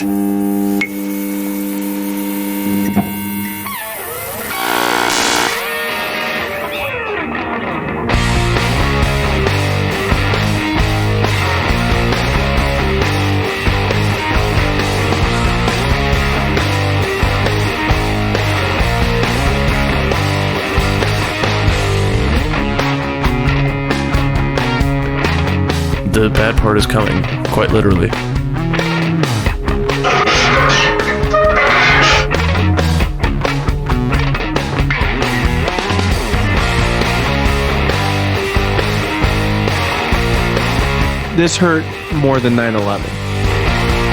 The bad part is coming, quite literally. This hurt more than 9/11.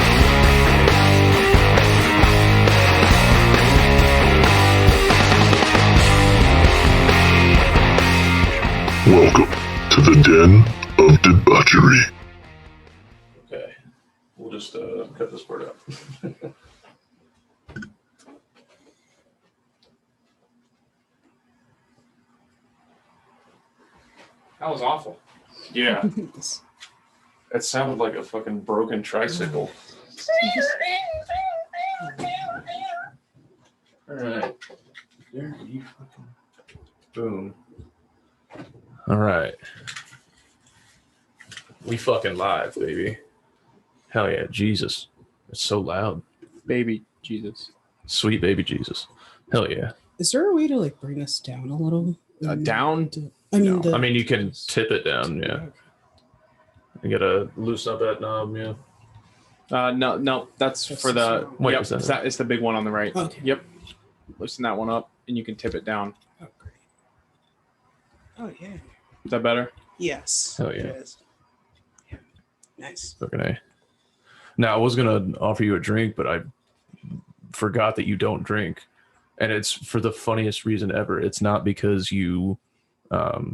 Welcome to the Den of Debauchery. Okay, we'll just cut this part out. That was awful. Yeah. It sounded like a fucking broken tricycle. Alright. There you fucking... Boom. Alright. We fucking live, baby. Hell yeah, Jesus. It's so loud. Baby Jesus. Sweet baby Jesus. Hell yeah. Is there a way to like bring us down a little? Down? I mean, No. I mean, you can tip it down, yeah. You gotta loosen up that knob, yeah. No, that's for the... Wait, yep, is that- it's the big one on the right. Okay. Yep. Loosen that one up, and you can tip it down. Oh, great. Oh, yeah. Is that better? Yes. Hell yeah. It is. Yeah. Nice. Fucking A. Now, I was gonna offer you a drink, but I forgot that you don't drink. And it's for the funniest reason ever. It's not because you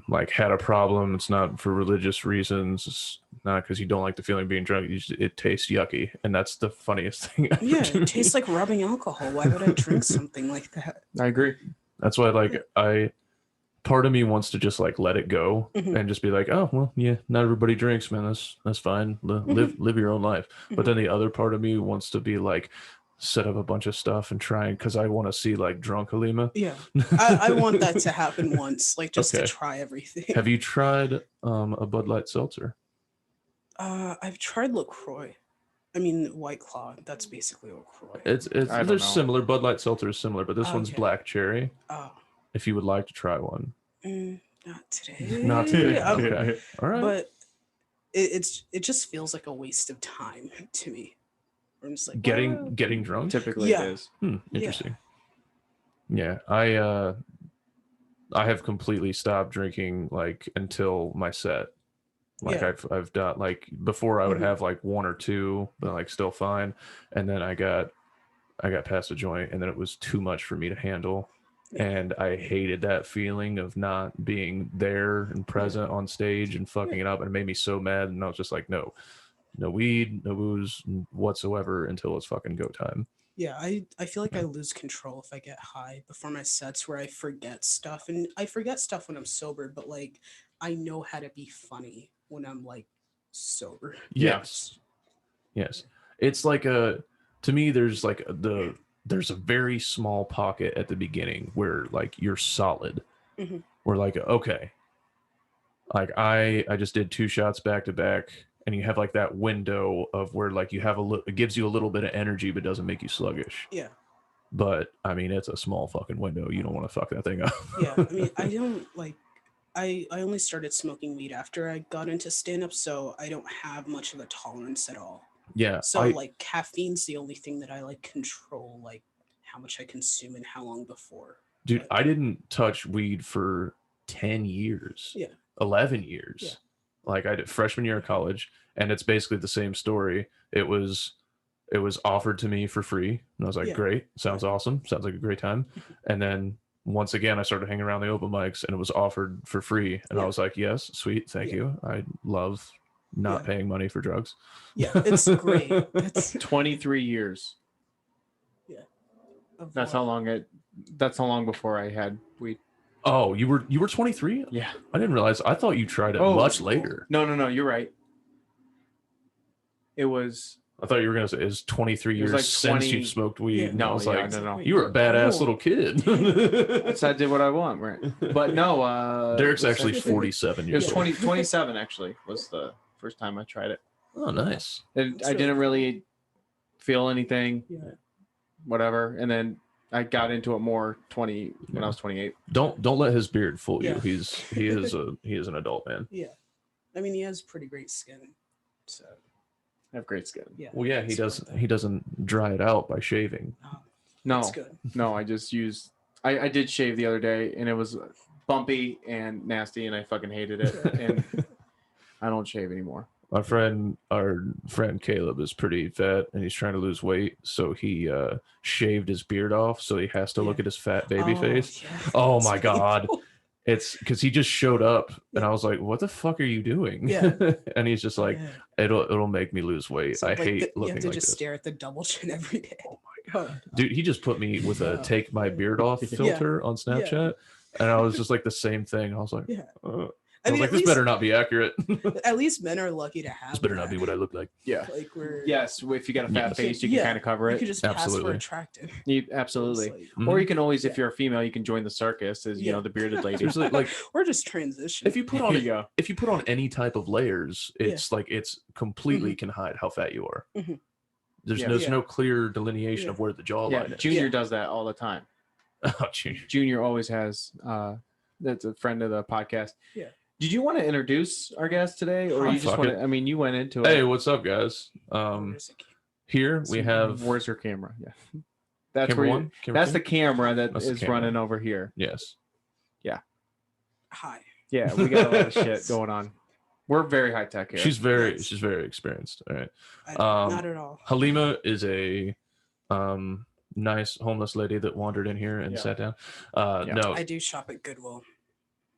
like had a problem. It's not for religious reasons. It's not because you don't like the feeling of being drunk. It tastes yucky, and that's the funniest thing ever. Yeah, to it me. tastes like rubbing alcohol. Why would I drink something like that? I agree. That's why, like, part of me wants to just like let it go Mhm. and just be like, oh well, yeah, not everybody drinks, man. That's fine. Live your own life. But then the other part of me wants to be like, set up a bunch of stuff and try, because I want to see like drunk Halima. Yeah. I want that to happen once, like just Okay. to try everything. Have you tried a Bud Light seltzer? I've tried LaCroix. I mean, White Claw. That's basically LaCroix. It's I don't they're know. similar. Bud Light seltzer is similar, but this one's Okay. black cherry. Oh, If you would like to try one. not today. Not today. Okay. Okay. All right. But it just feels like a waste of time to me. I'm just like Getting drunk? Typically Yeah. it is. Interesting. Yeah, I have completely stopped drinking like until my set. Like Yeah. I've done like before I would Mhm. have like one or two, but like still fine. And then I got past a joint, and then it was too much for me to handle. Yeah. And I hated that feeling of not being there and present on stage and fucking it up, and it made me so mad. And I was just like, no weed, no booze whatsoever until it's fucking go time. Yeah, I feel like I lose control if I get high before my sets, where I forget stuff. And I forget stuff when I'm sober, but like I know how to be funny when I'm like sober. Yes. It's like to me, there's like there's a very small pocket at the beginning where like you're solid. Mhm. We're like, okay, like I just did 2 shots back to back, and you have like that window of where like you have it gives you a little bit of energy, but doesn't make you sluggish. Yeah. But I mean, it's a small fucking window. You don't want to fuck that thing up. Yeah. I mean, I don't like I only started smoking weed after I got into stand-up, so I don't have much of a tolerance at all. Yeah. So like caffeine's the only thing that I like control, like how much I consume and how long before. Dude, But- I didn't touch weed for 10 years. Yeah. 11 years. Yeah. Like I did freshman year of college, and it's basically the same story. It was offered to me for free, and I was like, Yeah. great, sounds awesome, sounds like a great time. And then once again, I started hanging around the open mics, and it was offered for free, and I Yeah. was like, yes, sweet, thank Yeah. you. I love not Yeah. paying money for drugs. Yeah, it's great. It's 23 years. of That's what- how long before I had weed. Oh, you were 23? Yeah. I didn't realize. I thought you tried it Oh. much later. No, you're right. It was I thought you were gonna say it's 23 It was years like since 20 you smoked weed. Yeah. And No, I was yeah, like, no. you were a badass Oh. little kid. So I did what I want, right? But no, Derek's it's actually 47 It years was old. 27 actually was the first time I tried it. Oh, nice. And That's I didn't really really feel anything, Yeah. whatever. And then I got into it more when I was 28. Don't let his beard fool you. Yeah. He is an adult man. Yeah. I mean, he has pretty great skin. So, I have great skin. yeah. Well, yeah, he that's does. one He doesn't dry it out by shaving. thing. No, That's good. no, I just used. I did shave the other day, and it was bumpy and nasty, and I fucking hated it. And I don't shave anymore. Our friend Caleb is pretty fat, and he's trying to lose weight, so he shaved his beard off, so he has to look Yeah. at his fat baby face. Yeah, Oh that's my god. painful. It's because he just showed up, and Yeah. I was like, "What the fuck are you doing?" Yeah. And he's just like, Yeah. "It'll make me lose weight. So, I like, hate you looking have to like just this." stare at the double chin every day. Oh my god, dude! He just put me with a "take my beard off" Yeah. filter on Snapchat, and I was just like the same thing. I was like, Yeah. I was like, this better not be accurate. At least men are lucky to have. This better not that. be what I look like. Yeah. Like we're. Yes, if you got a fat Yes. face, you can Yeah, kind of cover You it. could just pass Absolutely. for attractive. Absolutely. It's like- Or you can always, if Yeah. you're a female, you can join the circus as you know the bearded lady. Seriously, like or just transition. if you put There on you go. if you put on any type of layers, it's like it's completely can hide how fat you are. Mhm. There's Yeah. no clear delineation Yeah. of where the jawline Yeah, is. Junior Yeah. does that all the time. Oh, Junior. Junior always has. That's a friend of the podcast. Yeah. Did you want to introduce our guest today, or Oh, you just fuck want it. to? I mean, you went into it. Hey, what's up, guys? Where's it? Here we have Where's your camera? Yeah, that's camera where. one. Camera That's two? the camera that That's the is camera. running over here. Yes. Hi. Yeah, we got a lot of shit going on. We're very high tech here. She's very Yes. experienced. All right. Not at all. Halima is a nice homeless lady that wandered in here and Yeah. sat down. Yeah. No, I do shop at Goodwill.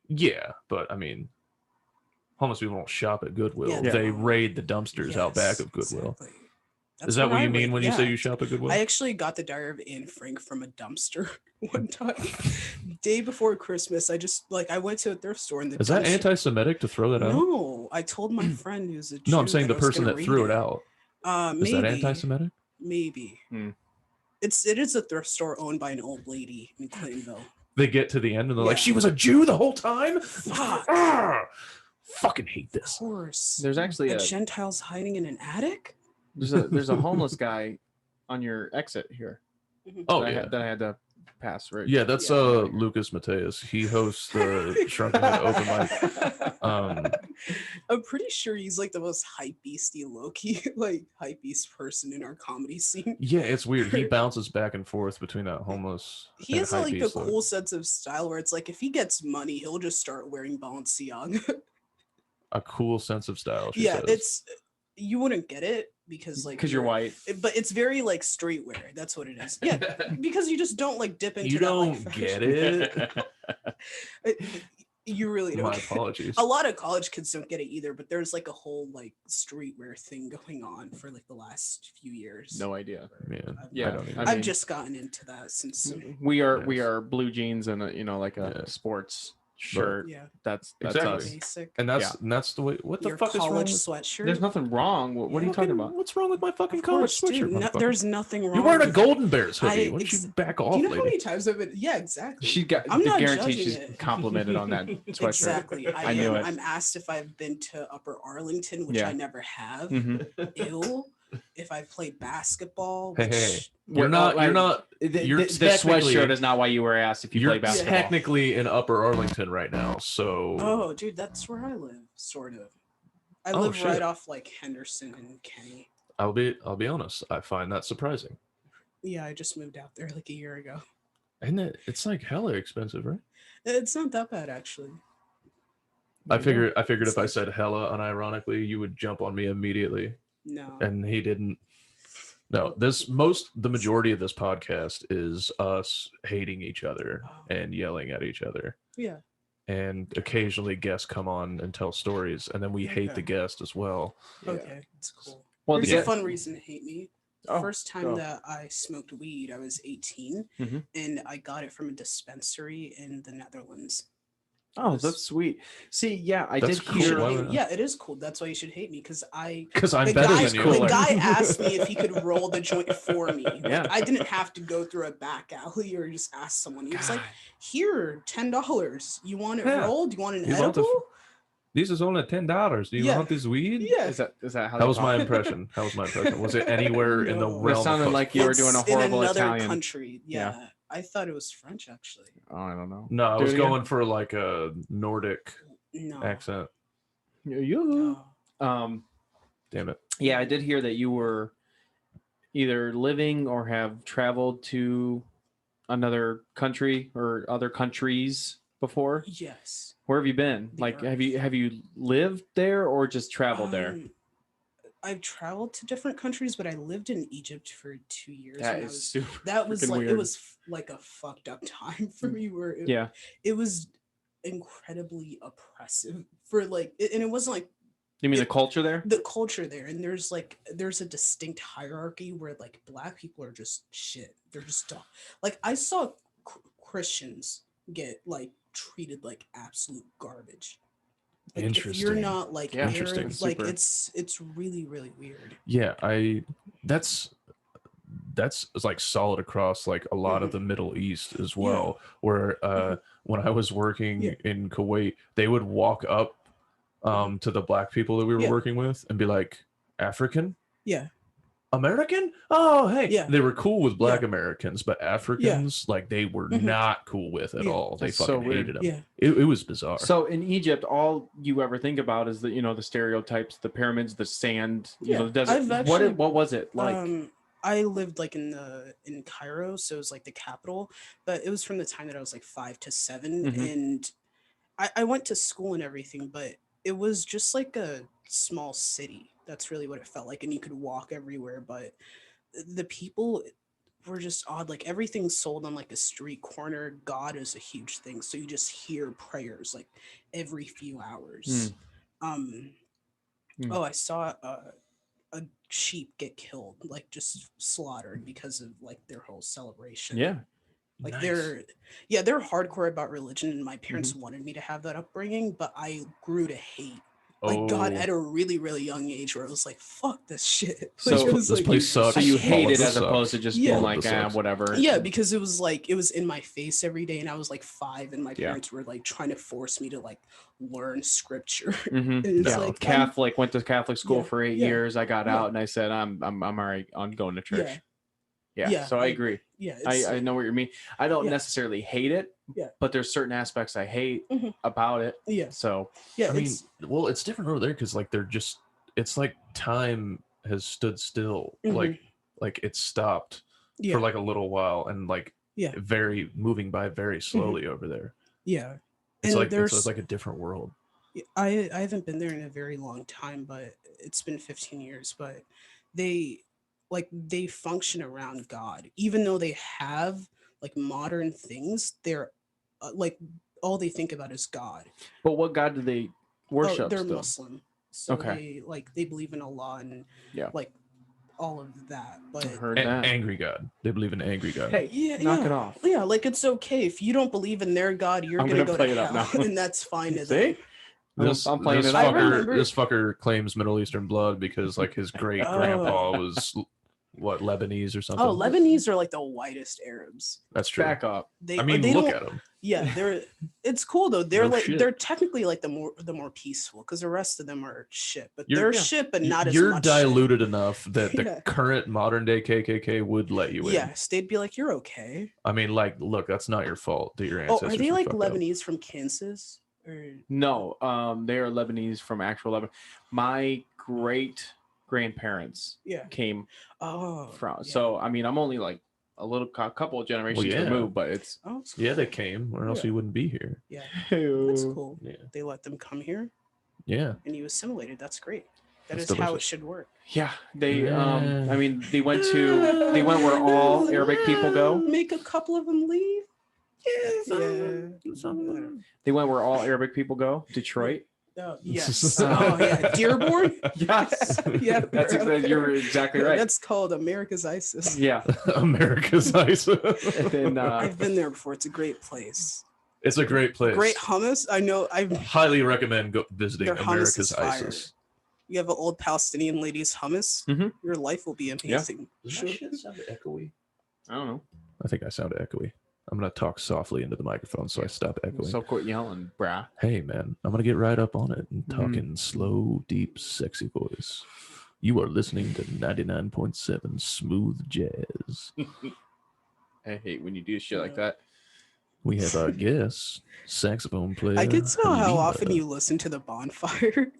yeah, but I mean, homeless people don't shop at Goodwill. Yeah, They no. raid the dumpsters out back Yes, of Goodwill. exactly. Is That's that what I you mean read, when you say yeah. you shop at Goodwill? I actually got the Diary of Anne Frank from a dumpster one time. Day before Christmas, I went to a thrift store and the Is that dumpster- anti-Semitic to throw that out? No, I told my friend who's a Jew No, I'm saying the that I was person gonna that read threw it out. Is Maybe that anti-Semitic? Maybe. Hmm. It is a thrift store owned by an old lady in Clintonville. They get to the end and they're like, Yeah. "She was a Jew the whole time." Fuck. Ah, fucking hate Of this. course. There's actually a a Gentiles hiding in an attic. there's a homeless guy on your exit here. Oh that I yeah, had, that I had to pass right. yeah. That's Yeah. Lucas Mateus. He hosts the Shrunken Head Open Mic. I'm pretty sure he's like the most hype beastie Loki, like hype beast person in our comedy scene. Yeah, it's weird. He bounces back and forth between that homeless. He and has like a hypebeast look. cool sense of style where it's like if he gets money, he'll just start wearing Balenciaga. A cool sense of style. She Yeah, says. it's you wouldn't get it because like because you're white. but it's very like streetwear. That's what it is. Yeah, because you just don't like dip into You that, don't like, get fashion. it. You really don't. My get it. apologies. A lot of college kids don't get it either, but there's like a whole like streetwear thing going on for like the last few years. No idea. Man, Yeah, I don't even. I I've mean- just gotten into that since. We are Yes. blue jeans and like a Yeah. sports shirt. Yeah, That's Exactly. us. basic. and that's the way. What the Your fuck is wrong? college With, sweatshirt. There's nothing wrong. What are you talking about? What's wrong with my fucking Of college course, dude, sweatshirt? motherfucker? there's nothing wrong. You're wearing a with- Golden Bears hoodie. I Why don't you ex- back Do off, you know how lady? many times I've been? Yeah, exactly. She got. I'm the not guarantee judging she's it. complimented on that sweatshirt. Exactly. I knew it. I'm asked if I've been to Upper Arlington, which Yeah. I never have. Mhm. Ew. If I've played basketball, Hey, which hey. You're Well, not. like, You're not. The You're sweatshirt technically- is not why you were asked if you You're play basketball. technically in Upper Arlington right now. So. oh, dude, that's where I live, sort of. I Oh, live shit. right off like Henderson and Kenny. I'll be honest. I find that surprising. Yeah, I just moved out there like a year ago. And it's like hella expensive, right? It's not that bad actually. I figured It's if I like- said hella unironically, you would jump on me immediately, No. and he didn't. No, the majority of this podcast is us hating each other Oh. and yelling at each other, Yeah. and occasionally guests come on and tell stories, and then we hate the Okay. guest as well. Yeah. Okay, it's cool. Well, There's the a guest- fun reason to hate me. The Oh, first time go. that I smoked weed, I was 18, Mhm. and I got it from a dispensary in the Netherlands. Oh, that's sweet. See, yeah, I That's did cool. hear. Why would- Yeah, it is cool. That's why you should hate me because Because I'm the better guy, than you. cooler. the guy asked me if he could roll the joint for me. Like, Yeah. I didn't have to go through a back alley or just ask someone. He was like, God. "Here, $10. You want it Yeah. rolled? You want an You want the edible?" This is only $10. Do you Yeah. want this weed? Yeah. Is that how That they was talk? my impression. Was it anywhere in the No. It realm? It sounded of like you were It's doing a horrible in another Italian. country. Yeah. I thought it was French actually. Oh, I don't know. No, I Do was it again? going for like a Nordic No. accent. You. No. Damn it. Yeah, I did hear that you were either living or have traveled to another country or other countries before. Yes. Where have you been? The Like, Earth. have you lived there or just traveled there? I've traveled to different countries, but I lived in Egypt for 2 years. That when I is was, super. that was freaking like weird. it was like a fucked up time for me where Yeah. it was incredibly oppressive for like and it wasn't like You mean the it- culture there? the culture there, and there's a distinct hierarchy where like black people are just shit. They're just like I saw Christians get like treated like absolute garbage. Like, if you're Interesting. not like Yeah, interesting. Arab, like Super. it's really really weird. Yeah, that's like solid across like a lot of the Middle East as well. Where when I was working Yeah. in Kuwait, they would walk up to the black people that we were Yeah. working with and be like, African? Yeah. American? Oh, hey. Yeah. They were cool with black Yeah. Americans, but Africans, like they were Mhm. not cool with at Yeah. all. They That's so fucking weird. hated them. Yeah. It was bizarre. So in Egypt, all you ever think about is the stereotypes, the pyramids, the sand, Yeah, the desert. I've actually- what was it like? I lived like in Cairo, so it was like the capital, but it was from the time that I was like 5 to 7, Mhm. and I went to school and everything, but it was just like a small city. That's really what it felt like, and you could walk everywhere, but the people were just odd. Like everything's sold on like a street corner. God is a huge thing, so you just hear prayers like every few hours. Oh, I saw a sheep get killed, like just slaughtered because of like their whole celebration. Yeah. Like Nice. they're hardcore about religion, and my parents wanted me to have that upbringing, but I grew to hate like God Oh. at a really really young age, where I was like, fuck this shit. So Like, it was this like- place sucks. So you All hate of it this as sucks. opposed to just Yeah. being All of like, this sucks. whatever. Yeah, because it was in my face every day, and I was like 5, and my Yeah. parents were like trying to force me to like learn scripture. Mhm. And it's Yeah. like, Catholic, went to Catholic school Yeah, for 8 yeah, years. I got yeah. out and I said, I'm all right on going to church. Yeah. Yeah. Yeah, So I agree. Yeah, I know what you mean. I don't Yeah. necessarily hate it, Yeah. but there's certain aspects I hate Mhm. about it. yeah, So yeah. I mean, It's, well, it's different over there because like they're just it's like time has stood still. Like it stopped yeah, for like a little while and like Yeah. very moving by very slowly over there. yeah. It's And like there's it's like a different world. I haven't been there in a very long time, but it's been 15 years. But they function around God, even though they have like modern things. They're like all they think about is God. but what God do they worship? They're still? Muslim, so Okay. they believe in Allah and Yeah. like all of that. But I heard A- that. angry God. They believe in angry God. Hey, yeah, knock yeah. it off. Yeah, like it's okay if you don't believe in their God, you're I'm gonna gonna go play to it up hell, now. and that's fine to See? them. I'm playing this it up. I remember- fucker, this fucker claims Middle Eastern blood because like his great grandpa was what, Lebanese or something. Oh, Lebanese are like the whitest Arabs. That's true. Back up. They, I mean, they look don't- at him. Yeah, it's cool though. They're No like shit. they're technically like the more peaceful because the rest of them are shit. But You're- they're yeah. shit, but not as You're much. diluted enough that the Yeah. current modern day KKK would let you Shit. in. Yes, they'd be like, "You're okay." I mean, like, look, that's not your fault that your Oh, ancestors are they were like fucked up. Lebanese from Kansas? Or No, they are Lebanese from actual Lebanon. My great grandparents yeah. came Oh. from. yeah. So I mean, I'm only like a couple of generations yeah. removed, but it's Oh, it's Yeah, cool. they came, or else Yeah. you wouldn't be here. Yeah, that's Ew. cool. Yeah. They let them come here, Yeah. and you assimilated. That's great. That That's is how it delicious. should work. Yeah, they. Yeah. I mean, they went where all Arabic people go. Make a couple of them leave. Yeah. They went where all Arabic people go. Detroit. Oh, yes. Oh yeah. Dearborn. Yes. Yeah. That's exactly. You're exactly right. That's called America's ISIS. Yeah. America's ice. And then I've been there before. It's a great place. It's a great place. Great hummus. I know. I highly recommend visiting Their hummus America's is fire. ISIS. You have an old Palestinian lady's hummus. Mhm. Your life will be amazing. Does that shit sound echoey? I don't know. I think I sound echoey. I'm gonna talk softly into the microphone so I stop echoing. So quit yelling, brah. Hey man, I'm gonna get right up on it and talk in slow, deep, sexy voice. You are listening to 99.7 Smooth Jazz. I hate when you do shit like that. We have our guest, saxophone player. I can tell how Halima. often you listen to the bonfire.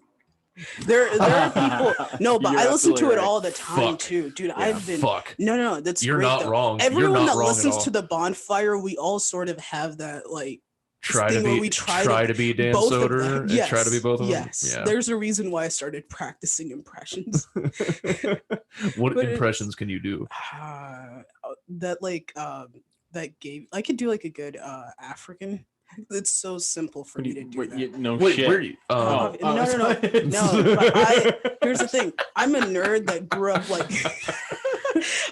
There are people. No, but You're I listen to absolutely it right. all the time Fuck. too, dude. Yeah, I've been. fuck. No, that's You're great, not though. wrong. You're Everyone not that wrong at listens all. to the bonfire, we all sort of have that like Try thing to where be we try to be Dan both of Soder them. and Yes, try to be both of them. yes. Yeah. There's a reason why I started practicing impressions. What But impressions can you do? That that gave I could do like a good African. It's so simple for me to do that. No Wait, shit. where are you? No. But here's the thing. I'm a nerd that grew up like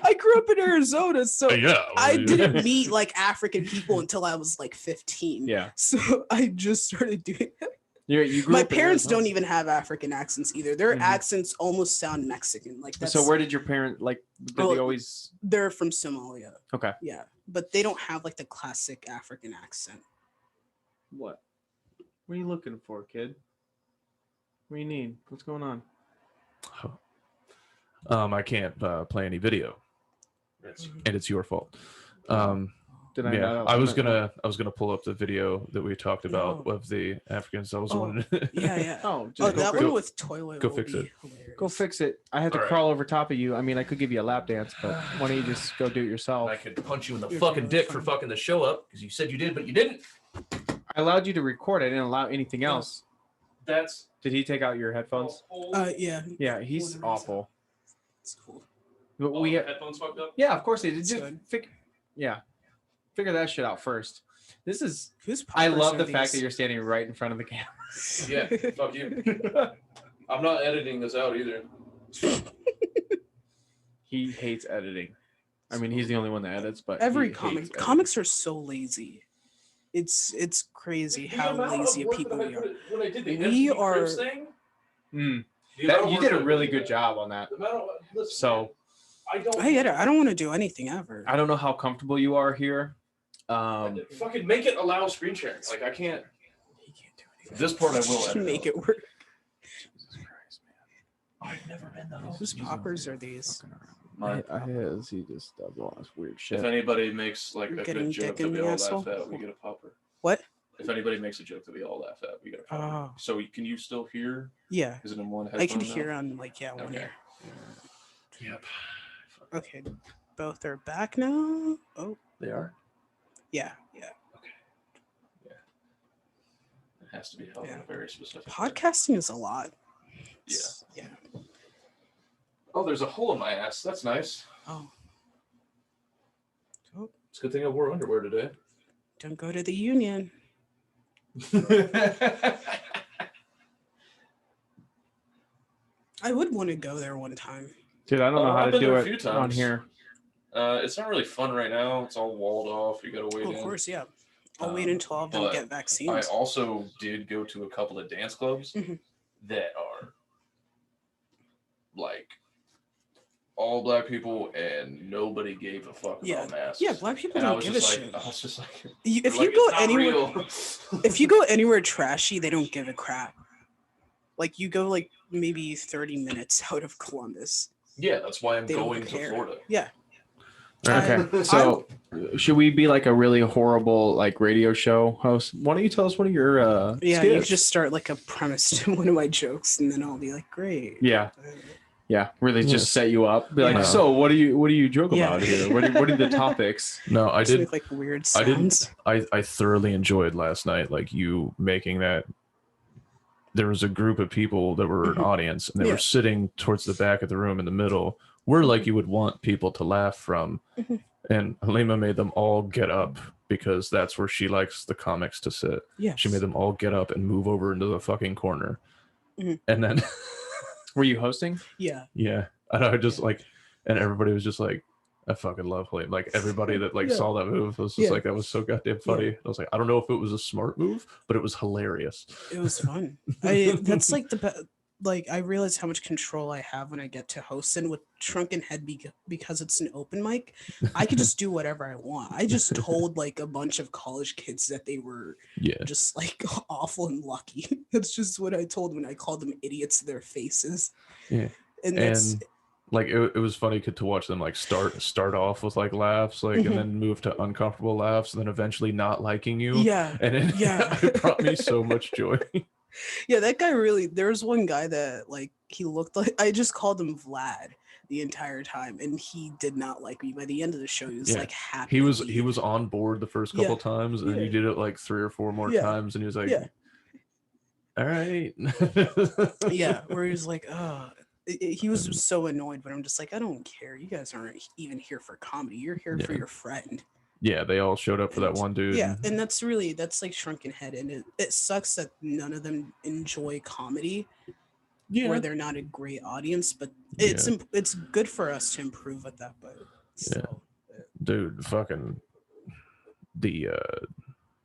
I grew up in Arizona, so yeah. I didn't meet like African people until I was like 15. Yeah. So I just started doing that. You grew My up in parents Arizona. don't even have African accents either. Their Mhm. accents almost sound Mexican. Like that's, So where did your parent like? Did Oh, they always? they're from Somalia. Okay. Yeah, but they don't have like the classic African accent. What? What are you looking for, kid? What do you need? What's going on? I can't play any video, and it's your fault. Did I? Yeah, not- I was gonna pull up the video that we talked about of the Africans. I was Oh, wondering. Yeah. Oh, Oh, just that go, one with toilet. go will fix be it. hilarious. go fix it. I have to All right. crawl over top of you. I mean, I could give you a lap dance, but why don't you just go do it yourself? I could punch you in the You're fucking totally dick for fine. fucking the show up because you said you did, but you didn't. I allowed you to record. I didn't allow anything else. That's Did he take out your headphones? Yeah. Yeah, he's Whatever. awful. It's cool. But we, headphones fucked up. yeah, of course they did. It's Just good. figure that shit out first. This is. Whose I poppers love are the fact that these? you're standing right in front of the camera. Yeah, fuck you. I'm not editing this out either. He hates editing. I mean, he's the only one that edits, but Every he hates comic. editing. Comics are so lazy. It's crazy how lazy of people we are. When I did the We MTV are- Cribs thing. Mm. You did a really good job on that. So I get it. I don't want to do anything ever. I don't know how comfortable you are here. Fucking make it allow screen sharing. Like I can't. He can't do anything. This part I will Just edit make out. it work. Jesus Christ, I've never been the Whose poppers are these? man. He just does all this weird shit. If anybody makes like You're a getting good joke dick that in we the all asshole? laugh at, we get a popper. What? If anybody makes a joke that we all laugh at, we get a popper. Oh. So can you still hear? Yeah. Is it in one headphone? I can now? hear on like one Okay. ear. Yep. Okay. Both are back now. Oh, They are. yeah. It has to be held in Yeah. a very specific. way. Podcasting is a lot. Yeah. Yeah. Oh, there's a hole in my ass. That's nice. Oh. It's a good thing I wore underwear today. Don't go to the union. I would want to go there one time. Dude, I don't know how I've to been do there a it few on times. here. It's not really fun right now. It's all walled off. You gotta wait Oh, in. of course, yeah. I'll wait until all of them but get I vaccines. also did go to a couple of dance clubs Mhm. that are like all black people and nobody gave a fuck Yeah. about masks. Yeah, black people And I don't was give a just shit. like, I was just like, If like, you go "It's not anywhere, real." if you go anywhere trashy, they don't give a crap. Like you go like maybe 30 minutes out of Columbus. Yeah, that's why I'm They don't going to care. Florida. Yeah. Okay, so should we be like a really horrible like radio show host? Why don't you tell us one of your Yeah, you skits? just start like a premise to one of my jokes, and then I'll be like, great. Yeah, really Yes. just set you up. Be like, Yeah. so what do you joke Yeah. about here? What are the topics? No, I Just did. make like weird I didn't. sounds. I thoroughly enjoyed last night, like you making that. There was a group of people that were an audience, and they Yeah. were sitting towards the back of the room in the middle, where like you would want people to laugh from. Mhm. And Halima made them all get up because that's where she likes the comics to sit. Yeah. She made them all get up and move over into the fucking corner. Mhm. And then, Were you hosting? Yeah. yeah, and I just like, and everybody was just like, I fucking love Halima. Like everybody that like Yeah. saw that move was just Yeah. like, that was so goddamn funny. I was like, I don't know if it was a smart move, but it was hilarious. It was fun. That's like like I realize how much control I have when I get to host, and with Shrunken Head because it's an open mic, I could just do whatever I want. I just told like a bunch of college kids that they were Yeah. just like awful and lucky. That's just what I told when I called them idiots to their faces. Yeah. And that's And like it was funny to watch them like start off with like laughs, like and then move to uncomfortable laughs, and then eventually not liking you. yeah. And it brought me so much joy. Yeah, that guy really. There was one guy that like he looked like I just called him Vlad the entire time, and he did not like me. By the end of the show, he was like happy. He to was leave. on board the first couple times, and then you did it like 3 or 4 more times, and he was like, all right. Yeah, where he was like, oh, he was so annoyed, but I'm just like, I don't care. You guys aren't even here for comedy. You're here for your friend. Yeah, they all showed up for that one dude. Yeah, and that's like Shrunken Head, and it sucks that none of them enjoy comedy. Yeah, where they're not a great audience, but it's good for us to improve at that. But still, dude, fucking the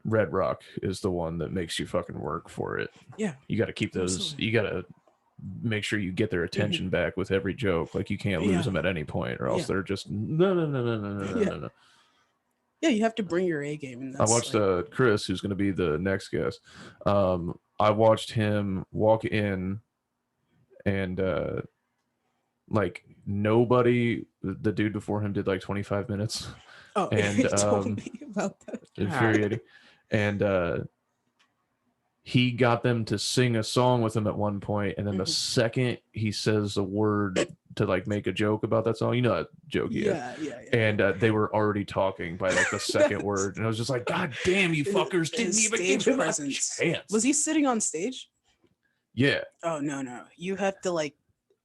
Red Rock is the one that makes you fucking work for it. Yeah, you got to keep those. Absolutely. You got to make sure you get their attention back with every joke. Like you can't lose them at any point, or else they're just no. Yeah, you have to bring your A game. And I watched Chris, who's going to be the next guest. I watched him walk in, and like nobody, the dude before him did like 25 minutes. Oh, and he told me about that. Infuriating. And he got them to sing a song with him at one point, and then the second he says a word to like make a joke about that song, you know that joke he had. And they were already talking by like the second word, and I was just like, God damn, you fuckers didn't even give him a chance. Was he sitting on stage? Yeah. Oh no, you have to like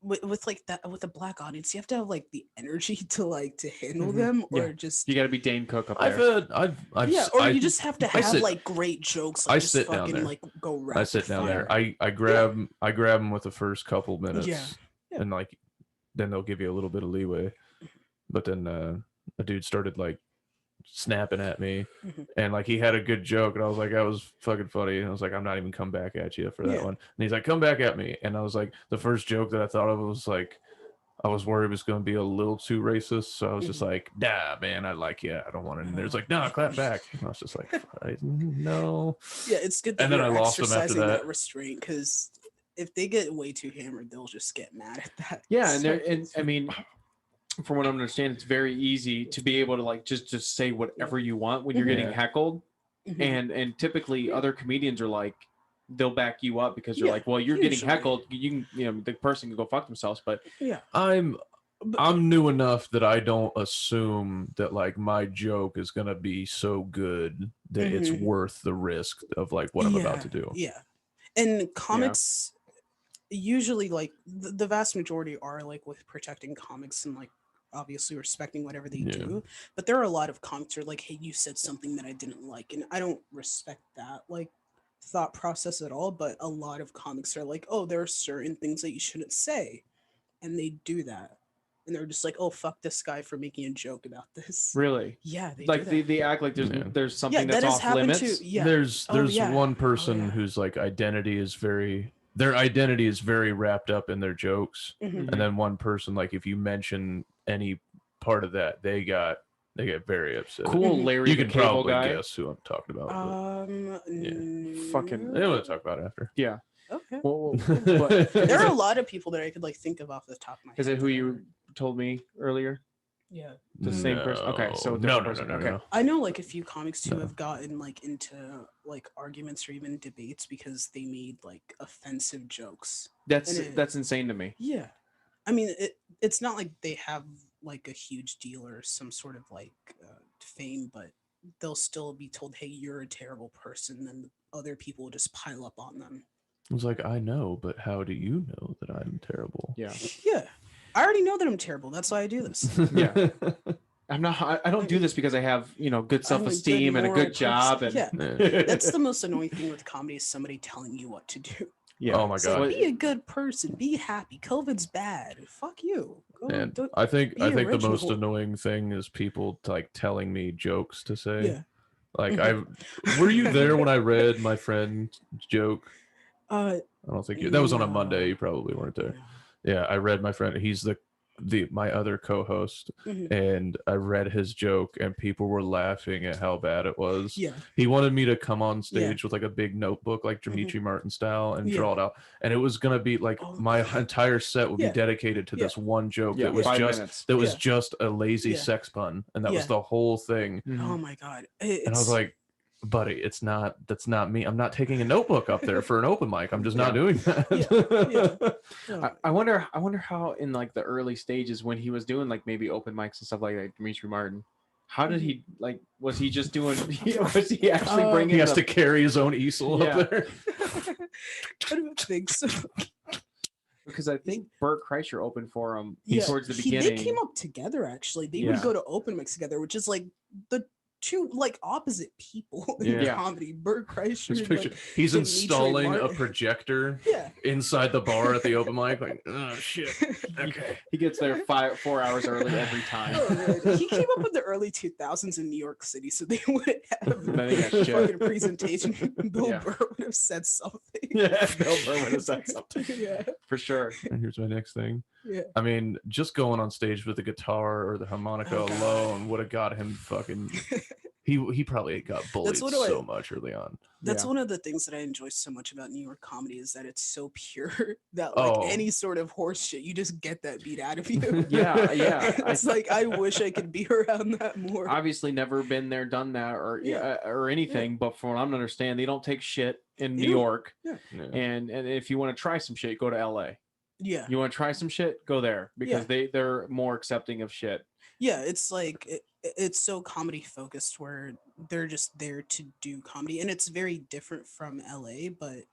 with like that with a black audience, you have to have like the energy to handle them, or just you got to be Dane Cook up there. You just have to have like great jokes. Like, I sit down there. Like go rapid I sit down there. I grab them with the first couple minutes, and like then they'll give you a little bit of leeway. But then a dude started like snapping at me, and like he had a good joke, and I was like, that was fucking funny, and I was like, I'm not even come back at you for that one. And he's like, come back at me, and I was like, the first joke that I thought of was like, I was worried it was going to be a little too racist, so I was just like, nah, man, I like you, I don't want it. And there's like, nah, clap back. And I was just like, no. Yeah, it's good that and then I lost him after that restraint, because if they get way too hammered, they'll just get mad at that. Yeah, and I mean, from what I understand, it's very easy to be able to like just say whatever you want when you're getting heckled, and typically other comedians are like, they'll back you up because you're like, well, you're getting heckled, you can, the person can go fuck themselves. But I'm new enough that I don't assume that like my joke is gonna be so good that it's worth the risk of like what I'm about to do. Yeah, and comics usually like the vast majority are like with protecting comics and like obviously respecting whatever they do, but there are a lot of comics who are like, hey, you said something that I didn't like, and I don't respect that like thought process at all. But a lot of comics are like, oh, there are certain things that you shouldn't say, and they do that, and they're just like, oh, fuck this guy for making a joke about this. Really? Yeah, they like they act like there's something that's off limits. There's one person whose like identity is very wrapped up in their jokes, and then one person, like if you mention any part of that, they get very upset. Cool, Larry. You can probably guess who I'm talking about. Fucking. They want to talk about it after. Yeah. Okay. But there are a lot of people that I could like think of off the top of my head. Is it who you told me earlier? Yeah. The same person. Okay, so no. Okay. I know like a few comics who have gotten like into like arguments or even debates because they made like offensive jokes. That's insane to me. Yeah. I mean, it's not like they have like a huge deal or some sort of like fame, but they'll still be told, hey, you're a terrible person, and other people will just pile up on them. I was like, I know, but how do you know that I'm terrible? Yeah. I already know that I'm terrible. That's why I do this. Yeah. I don't do this because I have, good self-esteem and a good job. And that's the most annoying thing with comedy is somebody telling you what to do. Yeah. Oh my So god. be a good person. Be happy. COVID's bad. Fuck you. Go, And don't- I think be the most original. annoying thing is people like telling me jokes to say. Yeah. Like were you there when I read my friend's joke? Uh, I don't think that was on a Monday. no. You probably weren't there. No. Yeah, I read my friend. He's my other co-host, Mhm. and I read his joke, and people were laughing at how bad it was. Yeah. He wanted me to come on stage with like a big notebook, like Dimitri Martin style, and draw it out. And it was gonna be like Oh my entire set would be Yeah. dedicated to this one joke Yeah, that was 5 just minutes. that was Yeah. just a lazy Yeah. sex pun, and that was Yeah. the whole thing. Oh my god. And I was like, buddy, that's not me. I'm not taking a notebook up there for an open mic. I'm just not doing that. Oh, I wonder how in like the early stages when he was doing like maybe open mics and stuff like that, Dimitri Martin, how did he like? Was he just doing? Was he actually bringing? He has to carry his own easel up there. I don't think so. Because I think Bert Kreischer opened for him towards the They beginning. came up together actually. They Yeah. would go to open mics together, which is like the two like opposite people in Yeah. comedy. Bert Kreischer. Just and, picture, like, he's Dimitri installing a Martin. projector Yeah. inside the bar at the open mic. Like, oh shit. Okay. He gets there 4 hours early every time. Oh, man. He came up with the early 2000s in New York City, so they would have Then he got a shit. fucking presentation. Bill Yeah. Burr would have said something. Yeah, Bill Burr would have said something Yeah. for sure. And here's my next thing. Yeah. I mean, just going on stage with the guitar or the harmonica Oh, God. alone would have got him fucking. He probably got bullied what so much early on. That's Yeah. one of the things that I enjoy so much about New York comedy is that it's so pure that like Oh. any sort of horse shit, you just get that beat out of you. Yeah, yeah. It's like I wish I could be around that more. Obviously, never been there, done that, or Yeah. or anything. But from what I'm understanding, they don't take shit in New Yeah. York. Yeah. And if you want to try some shit, go to LA. Yeah. You want to try some shit, go there because Yeah. they're more accepting of shit. Yeah, it's like it's so comedy focused where they're just there to do comedy, and it's very different from LA, but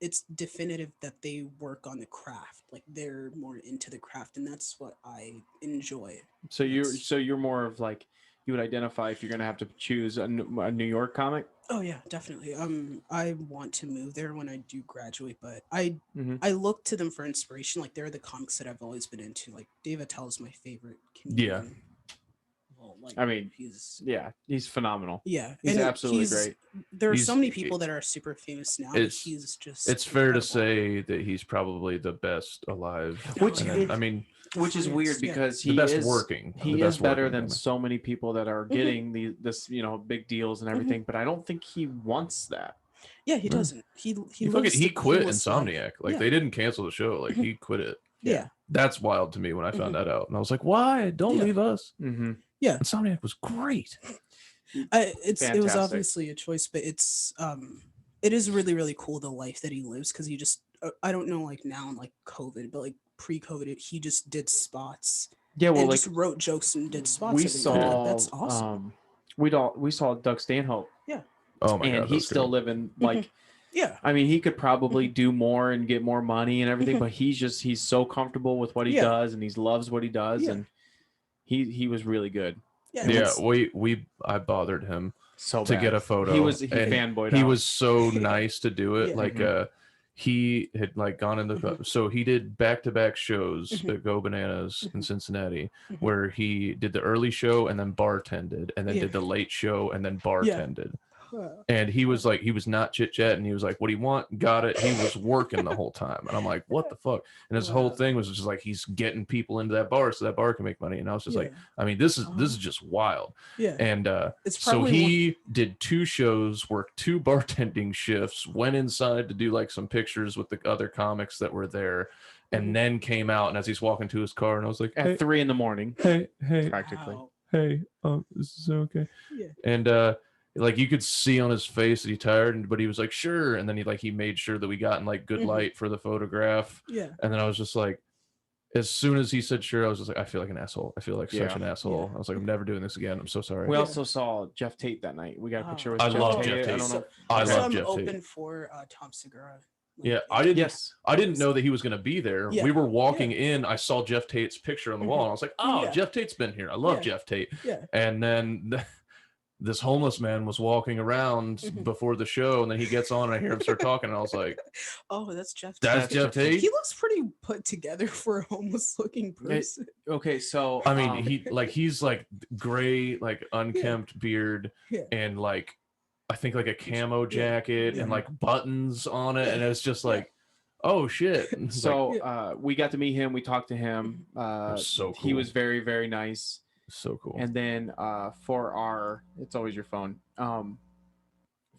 it's definitive that they work on the craft. Like they're more into the craft, and that's what I enjoy. So Yes. you're more of like you would identify if you're gonna have to choose a New York comic. Oh yeah, definitely. I want to move there when I do graduate, but I Mhm. I look to them for inspiration. Like they're the comics that I've always been into. Like Dave Attell is my favorite Yeah. comedian. Well, like I mean, he's he's phenomenal. yeah, He's and absolutely great. There are so He's- many people that are super famous now. But It's- he's just It's fair to incredible. say that he's probably the best alive. Which And then, is- I mean, Which is Yes, weird yeah. because the he best is working. He the is best better working than comic. so many people that are getting this big deals and everything, but I don't think he wants that. Yeah, he No. doesn't. He He lives he the quit coolest life. Insomniac. Like Yeah. they didn't cancel the show. Like he quit it. Yeah, That's wild to me when I found that out. And I was like, why? Don't Yeah. leave us. Mm-hmm. Insomniac was great. it was Fantastic. obviously a choice, but it is really really cool the life that he lives because he just I don't know like now in like COVID, but like pre-COVID, he just did spots Yeah, well, and like just wrote jokes and did spots. we every night. saw, That's awesome. we saw Doug Stanhope, Oh my and god. he's that's still great. living like. Yeah, I mean, he could probably do more and get more money and everything, but he's so comfortable with what he Yeah. does and he loves what he does, Yeah. and he was really good. yeah, Yeah, that's- I bothered him So to bad. get a photo. He and fanboyed he out. was so nice to do it. Yeah. Like he had like gone in the so he did back-to-back shows at Go Bananas in Cincinnati where he did the early show and then bartended and then Yeah. did the late show and then bartended. Huh. And he was like, he was not chit-chatting. He was like, what do you want? Got it. He was working the whole time. And I'm like, what the fuck? And his whole Wow. thing was just like, he's getting people into that bar so that bar can make money. And I was just like, Yeah. I mean, this is just wild. Yeah, And it's so probably he did 2 shows, worked 2 bartending shifts, went inside to do like some pictures with the other comics that were there, and Mhm. then came out. And as he's walking to his car, and I was like, at 3 a.m. hey, practically. Wow. hey, this is okay. Yeah. And like you could see on his face that he tired, but he was like, sure. And then he made sure that we got in like good Mhm. light for the photograph. Yeah, And then I was just like, as soon as he said sure, I was just like, I feel like an asshole. I feel like such Yeah. an asshole. Yeah. I was like, I'm never doing this again. I'm so sorry. We Yeah. also saw Jeff Tate that night. We got a Oh. picture with I Jeff love Tate. Jeff I Tate. don't know. I so love I'm Jeff open Tate. for Tom Segura. Yeah, I didn't. Yes. I didn't know that he was going to be there. Yeah. We were walking in. I saw Jeff Tate's picture on the wall. And I was like, oh, Yeah. Jeff Tate's been here. I love Yeah. Jeff Tate. Yeah, And then this homeless man was walking around before the show, and then he gets on and I hear him start talking, and I was like, oh, that's Jeff. that's Jeff Tate? He looks pretty put together for a homeless looking person. Okay, so I mean, he's like gray, like unkempt beard, and like I think like a camo jacket and like buttons on it, and it's just like, oh shit. So we got to meet him, we talked to him. So cool. He was very, very nice. So cool. And then for our, it's always your phone.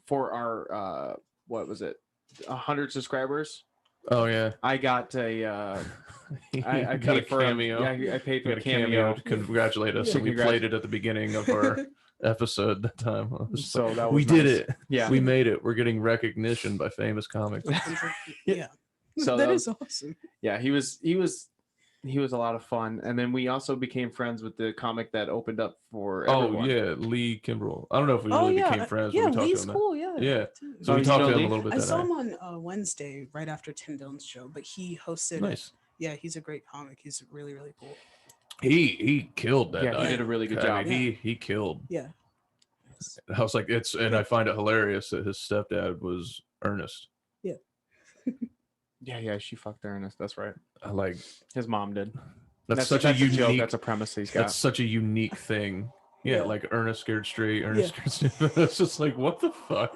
For our what was it, 100 subscribers? Oh yeah, I got a I got paid a for cameo. I paid for got a cameo. to congratulate us. And we played it at the beginning of our episode that time. So that was we did nice. it. Yeah, we made it. We're getting recognition by famous comics. Yeah. So that is awesome. Yeah, he was a lot of fun. And then we also became friends with the comic that opened up for everyone. Oh yeah, Lee Kimbrell. I don't know if we really became friends. Yeah, but we talked Lee's to him. cool. Yeah. So we talked to him a little bit. I that saw night. him on Wednesday right after Tim Dillon's show, but he hosted. Nice. Yeah, he's a great comic. He's really, really cool. He killed that. Yeah, night. he did a really good job. I mean, he killed. Yeah. I was like, and I find it hilarious that his stepdad was Ernest. Yeah. Yeah, she fucked Ernest. That's right. I like his mom did. that's such a joke. unique. That's a premise he's got. That's such a unique thing. Yeah, Yeah. like Ernest scared straight. Ernest scared stupid. It's just like, what the fuck?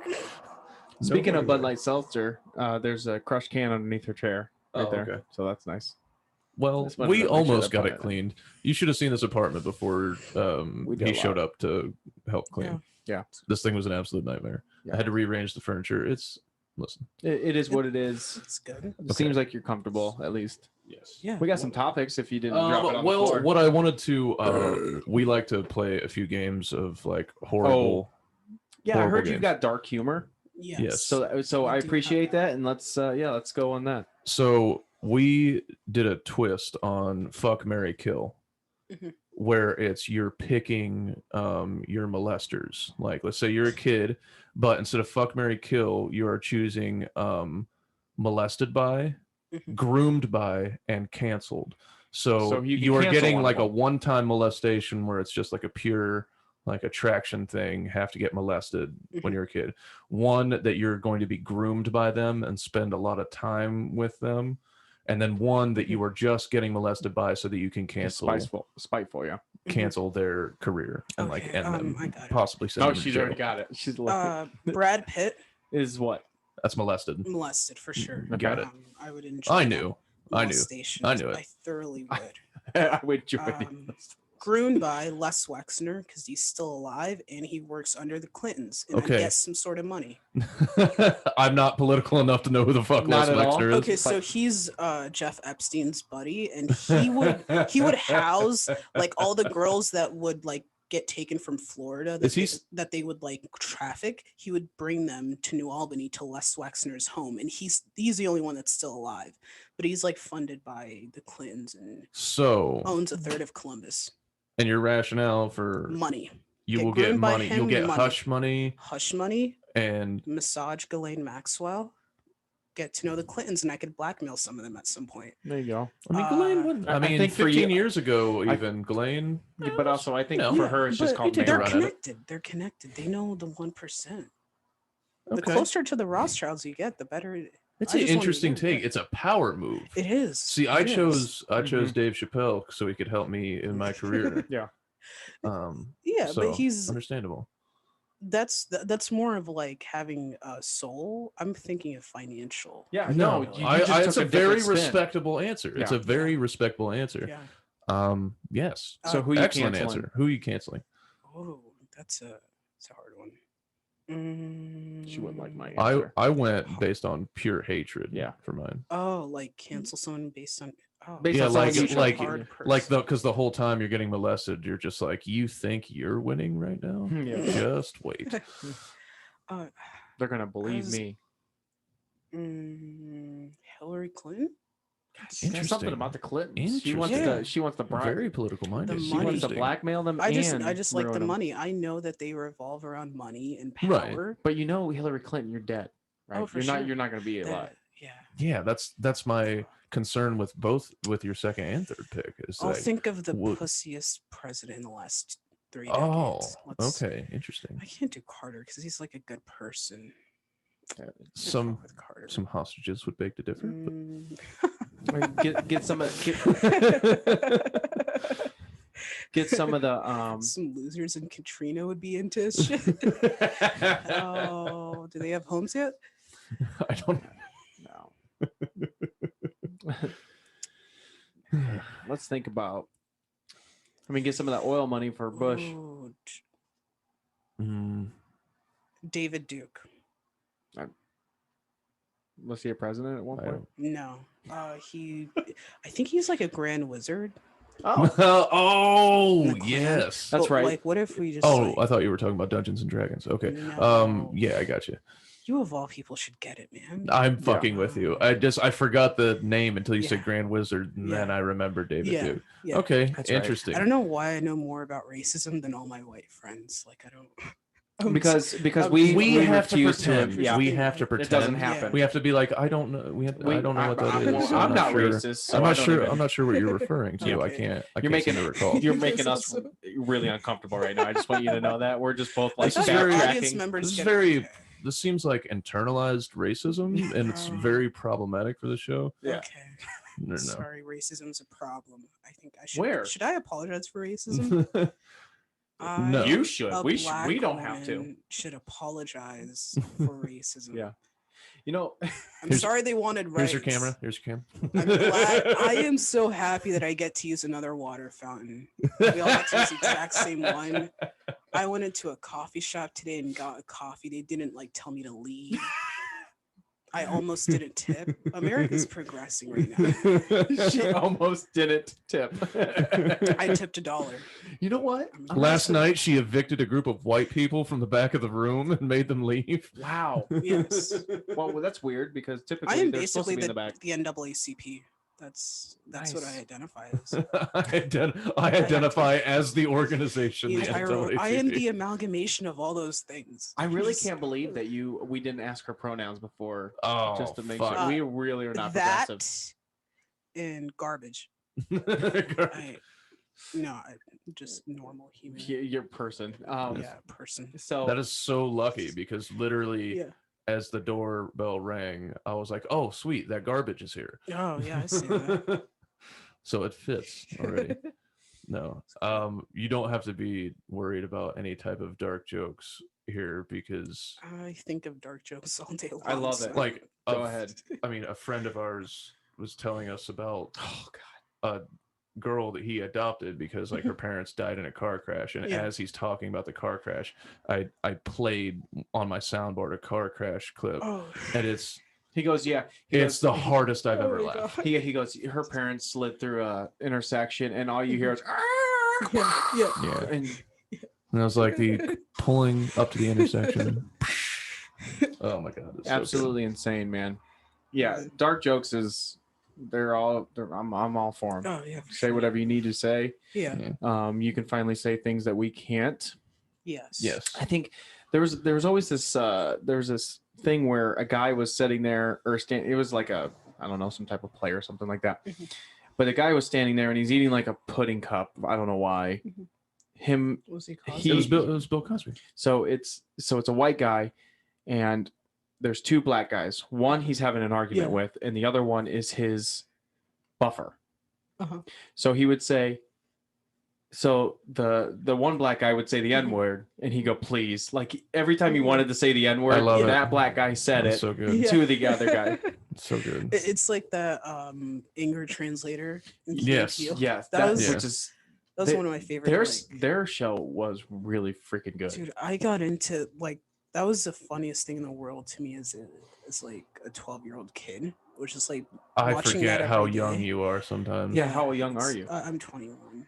Speaking of Nobody- Bud Light Seltzer, there's a crushed can underneath her chair right there. Okay. So that's nice. Well, Just wanted we to make sure almost that got part it of it. cleaned. You should have seen this apartment before did he a showed lot. up to help clean. Yeah. This thing was an absolute nightmare. Yeah. I had to rearrange the furniture. Listen. It is what it is. It's good. It seems like you're comfortable, at least. Yes. Yeah. We got some topics if you didn't drop it on the Well, floor. what I wanted to, we like to play a few games of like horrible. Yeah, I horrible heard you've games. got dark humor. Yes. Yes. So I We do have appreciate that. that, and let's go on that. So we did a twist on Fuck, Marry, Kill, Mhm. where it's you're picking your molesters. Like, let's say you're a kid, but instead of Fuck, Marry, Kill, you are choosing molested by, Mhm. groomed by, and canceled. So you can you are cancel getting one like of a them. one-time molestation where it's just like a pure like attraction thing, have to get molested when Mhm. you're a kid. One that you're going to be groomed by them and spend a lot of time with them. And then one that you are just getting molested by so that you can cancel Spiteful, yeah. cancel their career and like Okay, end them, I got it. possibly send them to jail. got it. She's like, Brad Pitt is what? That's molested. molested for sure. Got it. I would enjoy. I that. knew. Molestation. I knew it. I thoroughly would. I would join Um, Groomed by Les Wexner because he's still alive and he works under the Clintons and Okay. gets some sort of money. I'm not political enough to know who the fuck Not Les at all. Wexner is. Okay, so he's Jeff Epstein's buddy, and he would house like all the girls that would like get taken from Florida Is he that they would like traffic. He would bring them to New Albany to Les Wexner's home, and he's the only one that's still alive. But he's like funded by the Clintons and So, owns a third of Columbus. and your rationale for Money, you Get will get groomed by money. You'll him, get money. hush money hush money, and massage Ghislaine Maxwell, get to know the Clintons, and I could blackmail some of them at some point. There you go. I mean, Ghislaine wouldn't. I I mean, think for 15 you- years ago, even Ghislaine. But also, I think No. for her, it's just But called take a they're run marriage. at it. connected. They're connected. They know the 1%. The Okay. closer to the Rothschilds you get, the better. It's I an just wanted to interesting know. take. It's a power move. It is. See, I It is. chose Dave Chappelle so he could help me in my career. Yeah. Yeah, so, but he's understandable. that's more of like having a soul. I'm thinking of financial. Yeah, No, you I, just it's took a very different spin. respectable answer. It's Yeah. a very respectable answer. Yeah. Yes. So who you Excellent canceling? answer. Who are you canceling? Oh, that's a hard one. She wouldn't like my answer. I went based on pure hatred. Yeah. For mine. Oh, like cancel someone based on. Oh, Based Yeah, on someone like you like hard like person. because the whole time you're getting molested, you're just like, you think you're winning right now? Yeah. Just wait. Uh, They're gonna believe was- me. Hillary Clinton. There's something Interesting. about the Clintons. She wants Interesting. the she wants the bribe. Very political minded. The She wants to Interesting. blackmail them. I just and like ruin the them. money. I know that they revolve around money and Right. power. But you know, Hillary Clinton, you're dead. Right? Oh, for you're not. sure. You're not gonna be The- alive. yeah. Yeah, that's my concern with your second and third pick. Is I'll like, think of the would- pussiest president in the last 3 Oh, decades. Let's- okay, interesting. I can't do Carter because he's like a good person. Some With Carter. some hostages would beg to differ. But... Get some of get some of the Some losers in Katrina would be into his shit. Oh, do they have homes yet? I don't. No. Let's think about. I mean, get some of that oil money for Bush. Ooh, Mm, David Duke. Was he a president at one I point? don't- No, I think he's like a grand wizard. Oh, oh In the clan. yes. That's But, right. Like, what if we just? Oh, like, I thought you were talking about Dungeons and Dragons. Okay. No. Yeah, I got you. you of all people should get it, man. I'm fucking with you. I forgot the name until you said Yeah. Grand Wizard, and then Yeah. I remembered David Yeah. Duke. Yeah. Okay, That's right. interesting. I don't know why I know more about racism than all my white friends. Like I don't. because I'm we we have to refuse pretend. Yeah, We have to pretend. it doesn't happen. We have to be like, I don't know. I don't know what that is. well, I'm not sure. racist. So I'm I not don't sure. even- I'm not sure what you're referring to. I Okay. can't. I You're can't seem making to recall. You're This making is us awesome. really uncomfortable right now. I just want you to know that we're just both like This is very- audience backtracking. members This is get very- it. This seems like internalized racism, and it's very problematic for the show. Yeah. Okay. No. Sorry, racism's a problem. I think I should. Where? Should I apologize for racism? No. You should. A We black don't have to. woman should apologize for racism. Yeah. You know, I'm Here's- sorry they wanted rights. Here's your camera. Here's your camera. I'm glad. I am so happy that I get to use another water fountain. We all got to use the exact same one. I went into a coffee shop today and got a coffee. They didn't like tell me to leave. I almost didn't tip. America's progressing right now. she almost didn't tip. I tipped $1. You know what? Last night, she evicted a group of white people from the back of the room and made them leave. Wow. Yes. Well, that's weird because I typically am they're supposed basically to be in the back. the NAACP. That's what I Nice. identify as. I identify as the organization. The the entire, I am NAACP. the amalgamation of all those things. I really Just- can't believe that we didn't ask her pronouns before Oh, just to make fuck. sure. We really are not that progressive. and garbage. I just normal human. Your person. Yeah, person. So That is so lucky because literally, Yeah. as the doorbell rang, I was like, "Oh, sweet, that garbage is here." Oh yeah, I see that. So it fits already. No, you don't have to be worried about any type of dark jokes here because, I think of dark jokes all day long. I love so- it. like, go ahead. I mean, a friend of ours was telling us about Oh God. a girl that he adopted because like her parents died in a car crash, and Yeah. as he's talking about the car crash, I played on my soundboard a car crash clip, Oh. and it's He goes, yeah. He it's goes, the hardest I've Oh ever my laughed. God. he goes, her parents slid through a intersection, and all you hear is, Yeah, yeah. Yeah, and and I was like the pulling up to the intersection. Oh my god, it's so good. absolutely insane, man. Yeah, dark jokes is I'm all for them. Oh yeah. for Say sure. whatever you need to say. Yeah. You can finally say things that we can't. Yes. Yes. I think there was always this there's this thing where a guy was sitting there or it was like I don't know, some type of play or something like that. Mhm. But the guy was standing there and he's eating like a pudding cup. I don't know why. Mhm. Him Was he? He- It was Bill Cosby. so it's a white guy and there's two black guys. One he's having an argument Yeah. with and the other one is his buffer. Uh-huh. So he would say so the one black guy would say the Mhm. N-word and he'd go, please. Like every time he wanted to say the N-word, love that it. black guy said That's it so good. Yeah. to the other guy. It's so good. It's like the Inger translator. in Key and Yes. Peele. Yes, That was- which is That was They- one of my favorite. their show was really freaking good. Dude, I got into like that was the funniest thing in the world to me as like a 12-year-old kid, which is like I watching forget that how every young day. you are sometimes. Yeah, how young are it's- you? I'm 21.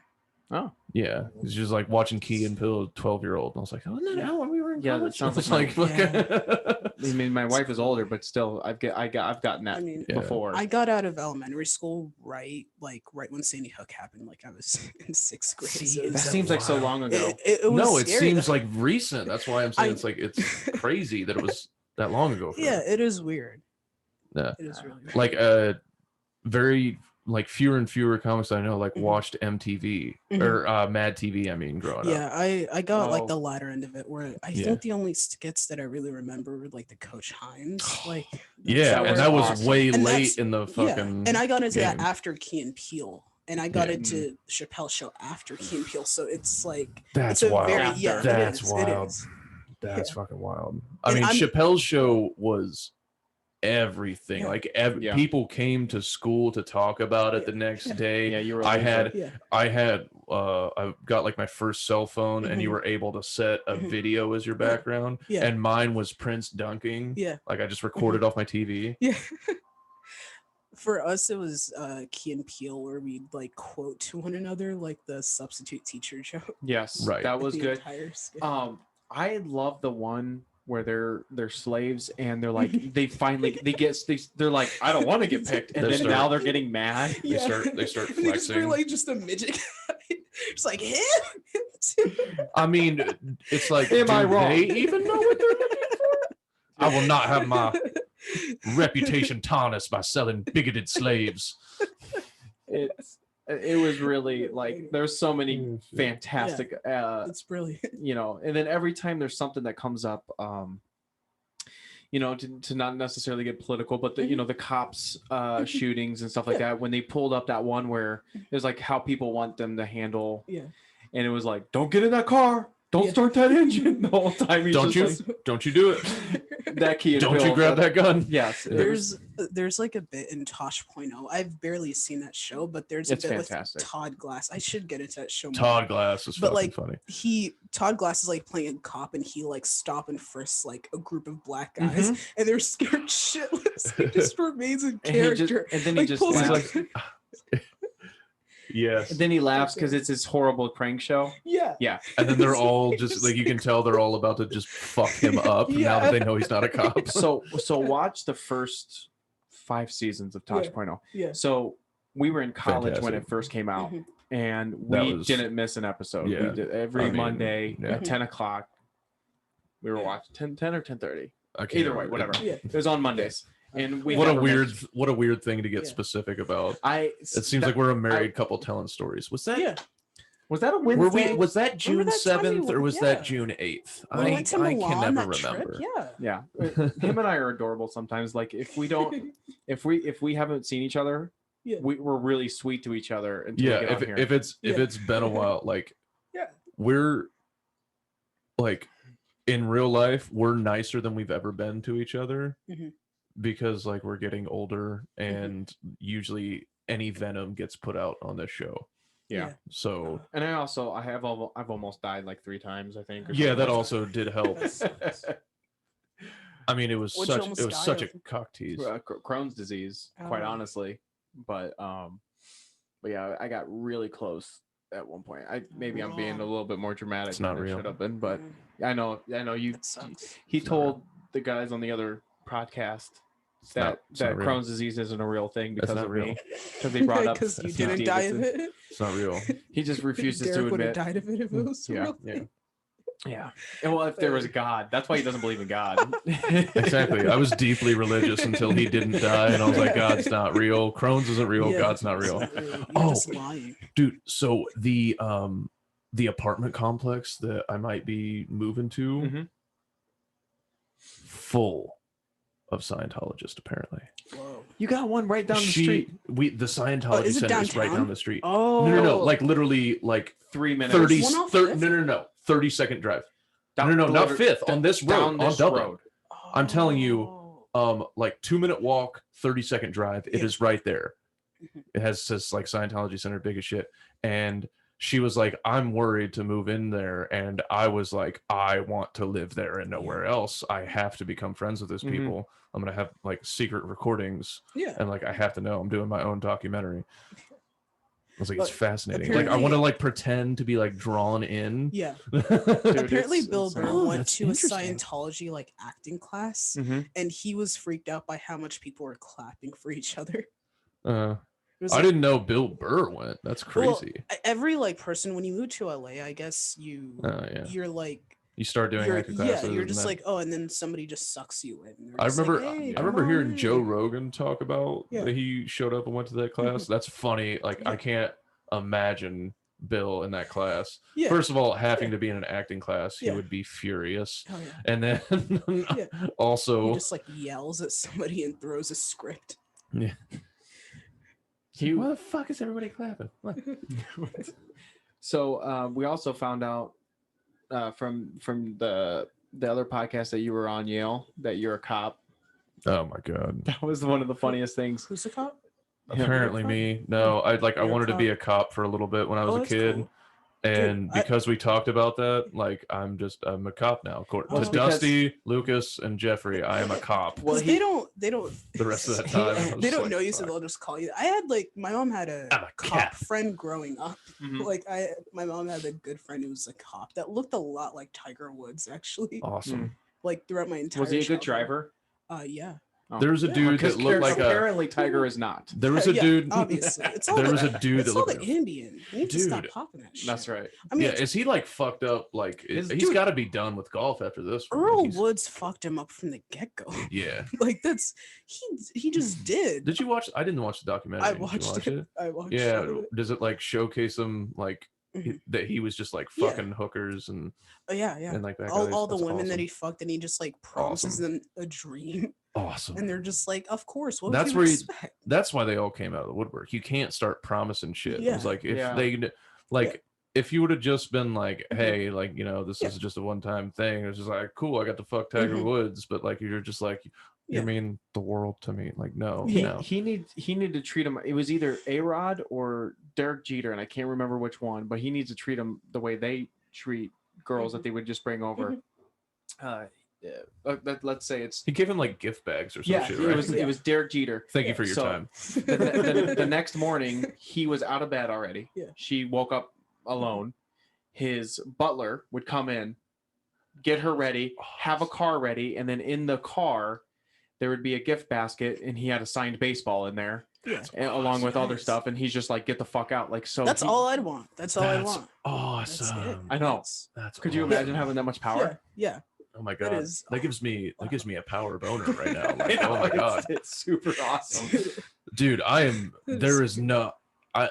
Yeah, it's just like watching Key and Peele, 12-year-old. I was like, oh, no, Yeah. no, when we were in Yeah, that college. sounds It's like like, I mean, my wife is older, but still, I've gotten that I mean, Yeah. before. I got out of elementary school right when Sandy Hook happened. Like I was in 6th grade. See, so it that was seems like so long ago. It was no, it scary, seems though. like recent. That's why I'm saying I- it's like it's crazy that it was that long ago. For Yeah, me. it is weird. Yeah. It is really weird. Like very like fewer and fewer comics I know like Mhm. watched MTV Mhm. or Mad TV. I mean, growing Yeah, up. I got like Oh. the latter end of it, where I Yeah. think the only skits that I really remember were like the Coach Hines, like Yeah, That and was that was awesome. way And late that's- in the fucking. and I got into that game. after Key and Peele, and I got Yeah. into Chappelle's show after Key and Peele, so it's like That's it's a wild. very After. That's it is, wild. It is. That's Yeah. fucking wild. I And mean, I'm- Chappelle's show was everything. Yeah. Like Yeah. people came to school to talk about it the Yeah. next Yeah. day. Yeah, you were. I over had it. Yeah, I got like my first cell phone, and you Mhm. were able to set a Mhm. video as your background. Yeah. And mine was Prince dunking. yeah, Like I just recorded off my TV. yeah. For us, it was Key and Peele, where we'd like quote to one another, like the substitute teacher joke. Yes, Right. that was the good. entire skit. I love the one where they're slaves and they're like they're like, I don't want to get picked, and They then start- now they're getting mad. They start And they just flexing. were like just a midget guy. It's like him too. I mean, it's like, Am I do wrong? they even know what they're looking for? I will not have my reputation tarnished by selling bigoted slaves. It was really like there's so many fantastic It's brilliant. and then every time there's something that comes up to not necessarily get political, but the cops shootings and stuff like that, when they pulled up that one where it was like how people want them to handle, Yeah. and it was like, don't get in that car, don't Yeah. start that engine the whole time. He's Don't just you? like, Don't you do it? that key and Don't you Peele, grab that gun? Yes, it was- There's like a bit in Tosh.0. I've barely seen that show, but there's a It's bit fantastic. with Todd Glass. I should get into that show more. Todd Glass is But, fucking like, funny. Todd Glass is like playing a cop, and he like stop and frisks like a group of black guys, and they're scared shitless. He just remains in And he just- character. and then he just pulls laughs. out- Yes. And then he laughs because it's his horrible prank show. yeah. Yeah. And then they're all just like, you can tell they're all about to just fuck him up now that they know he's not a cop. So watch the first 5 seasons of Tosh.0. Yeah. So we were in college when Fantastic. it first came out, Mhm. and That we was- didn't miss an episode. Yeah. We did every I mean, Monday yeah. at 10 o'clock. We were watching 10 or 10:30. I can't Either way, remember. whatever. Yeah. It was on Mondays, and we What a never weird, missed- what a weird thing to get Yeah. specific about. It It seems like we're a married couple telling stories. Was that? Yeah. was that a Were Wednesday? we? Was that June Remember that time we 7th or went- was yeah. that June 8th? We went to I Milan can never that trip, remember. Yeah. Yeah, him and I are adorable sometimes. Like if we don't, if we haven't seen each other, Yeah. we're really sweet to each other until we Yeah, get on here. if it's Yeah. been a while, like Yeah. we're like in real life, we're nicer than we've ever been to each other Mhm. because like we're getting older, and usually any venom gets put out on this show. Yeah. So And I've almost died like 3 times, I think. or yeah, that something. also did help. That sucks. I mean, it was What'd you such almost it was die such a of? cock tease. Crohn's disease, quite Oh. honestly. But yeah, I got really close at one point. Maybe I'm being a little bit more dramatic It's not than real. I should have been, but Mm, I know you. that sucks. He told the guys on the other podcast It's that not real. Crohn's disease isn't a real thing That's because not of real. me, because they brought up because you Steve didn't die of Davidson. it. It's not real. He just refuses Derek to would have admit. died of it if it was a Yeah, real yeah. thing. Yeah. And well, if there was a God, that's why he doesn't believe in God. Exactly. I was deeply religious until he didn't die, and I was like, God's not real. Crohn's isn't real. Yeah, God's not it's real. You're Oh. just lying. Dude, so the apartment complex that I might be moving to, Mhm. full of Scientologists apparently. Whoa. You got one right down the street. The Scientology is it center is right downtown? down the street. Oh. No, like literally like 3 minutes. 30 One off thir- Fifth? no 30-second drive. Down- No, not delivered- Fifth, on this road, down on this Dublin. road. I'm telling you, Oh. like 2-minute walk, 30-second drive. It Yeah. is right there. Mhm. It has this like Scientology center, big as shit. And she was like, I'm worried to move in there. And I was like, I want to live there and nowhere else. I have to become friends with these Mhm. people. I'm going to have like secret recordings. Yeah. And like, I have to know I'm doing my own documentary. I was like, it's But fascinating. Like, I want to like pretend to be like drawn in. Yeah. Dude, Apparently, it's- Bill it's- Burr Oh, went that's to a interesting. Scientology like acting class, Mhm. and he was freaked out by how much people were clapping for each other. It was I like- didn't know Bill Burr went. That's well, crazy. every like person when you move to LA, I guess Yeah. you're like You start doing acting classes. you're and just then- like, oh, and then somebody just sucks you in. They're I just like, remember, "Hey, I come remember on hearing in." Joe Rogan talk about Yeah. that he showed up and went to that class. That's funny. Like, I Yeah. can't imagine Bill in that class. Yeah. First of all, having to be in an acting class, he Yeah. would be furious. Oh yeah. And then Yeah. also, He just like yells at somebody and throws a script. yeah. Why the fuck is everybody clapping? What? So we also found out from the other podcast that you were on, Yale, that you're a cop. Oh my god. That was one of the funniest things. Who's the cop? Apparently You're a me. No, I You're a wanted to be cop. a cop for a little bit when I was a that's kid. cool. And Dude, because we talked about that, like I'm a cop now. Well, To it's because- Dusty, Lucas, and Jeffrey, I am a cop. Well, 'Cause he- they don't The rest of that time, I was they don't like, know you, so fuck. they'll just call you. I had like my mom had a I'm a cop cat. friend growing up. Mhm. Like my mom had a good friend who was a cop that looked a lot like Tiger Woods actually. Awesome. Like throughout my entire. Was he a good childhood. driver? Yeah. Oh. There was a Yeah. dude Because that looked like a. apparently Tiger is not. There was a Yeah, dude. Obviously, it's all There the, was a dude it's that all looked the like. Ambien. You need to stop Dude, popping that shit. That's right. I mean, Yeah, is he like fucked up? Like His- he's dude- got to be done with golf after this. one. Earl He's- Woods fucked him up from the get go. Yeah. Like that's he just did. Did you watch? I didn't watch the documentary. I Did you watched watch it. I watched Yeah. it. Does it like showcase him like Mhm. that he was just like Yeah. fucking hookers and Yeah, yeah. like that All the That's women that awesome. he fucked, and he just like promises them a dream, Awesome. and they're just like, of course. What That's would you where he- expect? That's why they all came out of the woodwork. You can't start promising shit. It was Yeah. like if Yeah. they like if you would have just been like, Mhm. hey, like this Yeah. is just a one-time thing. It's just like cool, I got to fuck Tiger Mhm. Woods, but like you're just like you Yeah. mean the world to me. Like no, He, no. he needed to treat him. It was either A-Rod or Derek Jeter, and I can't remember which one. But he needs to treat him the way they treat girls that they would just bring over. Let's say it's He gave him like gift bags or some yeah. shit, It right? was it was Derek Jeter. Thank you for your So- time. The next morning, he was out of bed already. Yeah. She woke up alone. His butler would come in, get her ready, have a car ready, and then in the car, there would be a gift basket, and he had a signed baseball in there, Yeah. and, along with other Nice. stuff. And he's just like, "Get the fuck out!" Like so. That's he- all I'd want. That's all I That's want. That's it. awesome. I know. That's- That's Could you awesome. imagine having that much power? Yeah. Oh my That god, is- that gives me a power boner right now. I Like, know, oh my god, it's super awesome. dude, I am. That There is is no. I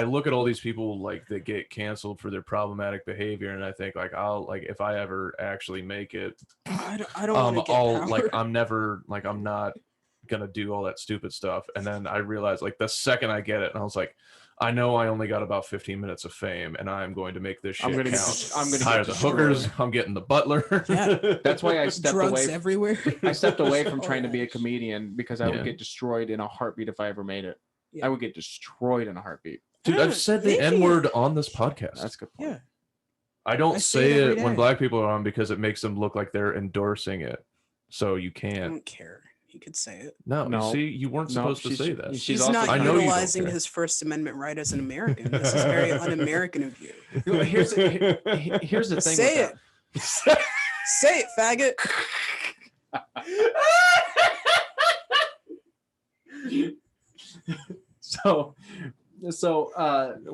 look at all these people like that get canceled for their problematic behavior, and I think like I'll like if I ever actually make it, I don't want to get I'll power. like I'm not gonna do all that stupid stuff. And then I realized like the second I get it, and I was like, I know I only got about 15 minutes of fame, and I'm going to make this shit I'm gonna count. I'm gonna Hire get the destroyed. hookers. I'm getting the butler. Yeah. That's why I stepped drugs away. everywhere. I stepped away from Oh, trying to be a gosh. comedian because I Yeah. would get destroyed in a heartbeat if I ever made it. Yeah. I would get destroyed in a heartbeat. Dude, I've said the Making N word on this podcast. That's a good. Point. Yeah. I don't I say say it every it when day. black people are on because it makes them look like they're endorsing it. So you I can't. don't care. He could say it. No, No. see, you weren't No, supposed to she's- say that. she's He's also- not I know you don't utilizing care. his First Amendment right as an American. This is very un-American of you. Here's the thing. Say with it. Say it, faggot. that. So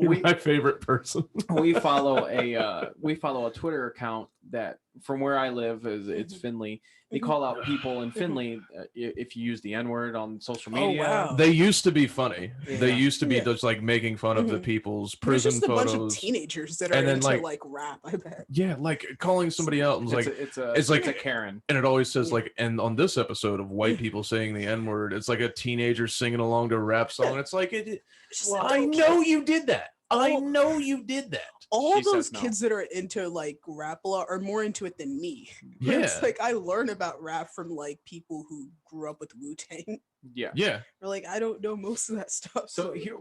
You're we my favorite person. we follow a Twitter account that from where I live is it's Finley. They call out people in Finley if you use the N-word on social Oh, media. wow. They used to be funny. They Yeah. used to be Yeah. just like making fun of the Mhm. people's There's prison just a bunch of photos. teenagers that are And then, into like- like rap. I bet. Yeah, like calling somebody out and It's, like, it's like- a Karen. and it always says Yeah. like, and on this episode of white people saying the N word, it's like a teenager singing along to a rap song. It's like, It's just, I don't know care. you did that. I Oh. know you did that. All She those says no. kids that are into like rap a lot are more into it than me. Yeah. It's like I learn about rap from like people who grew up with Wu-Tang. Yeah. Yeah. Or like I don't know most of that stuff. So here,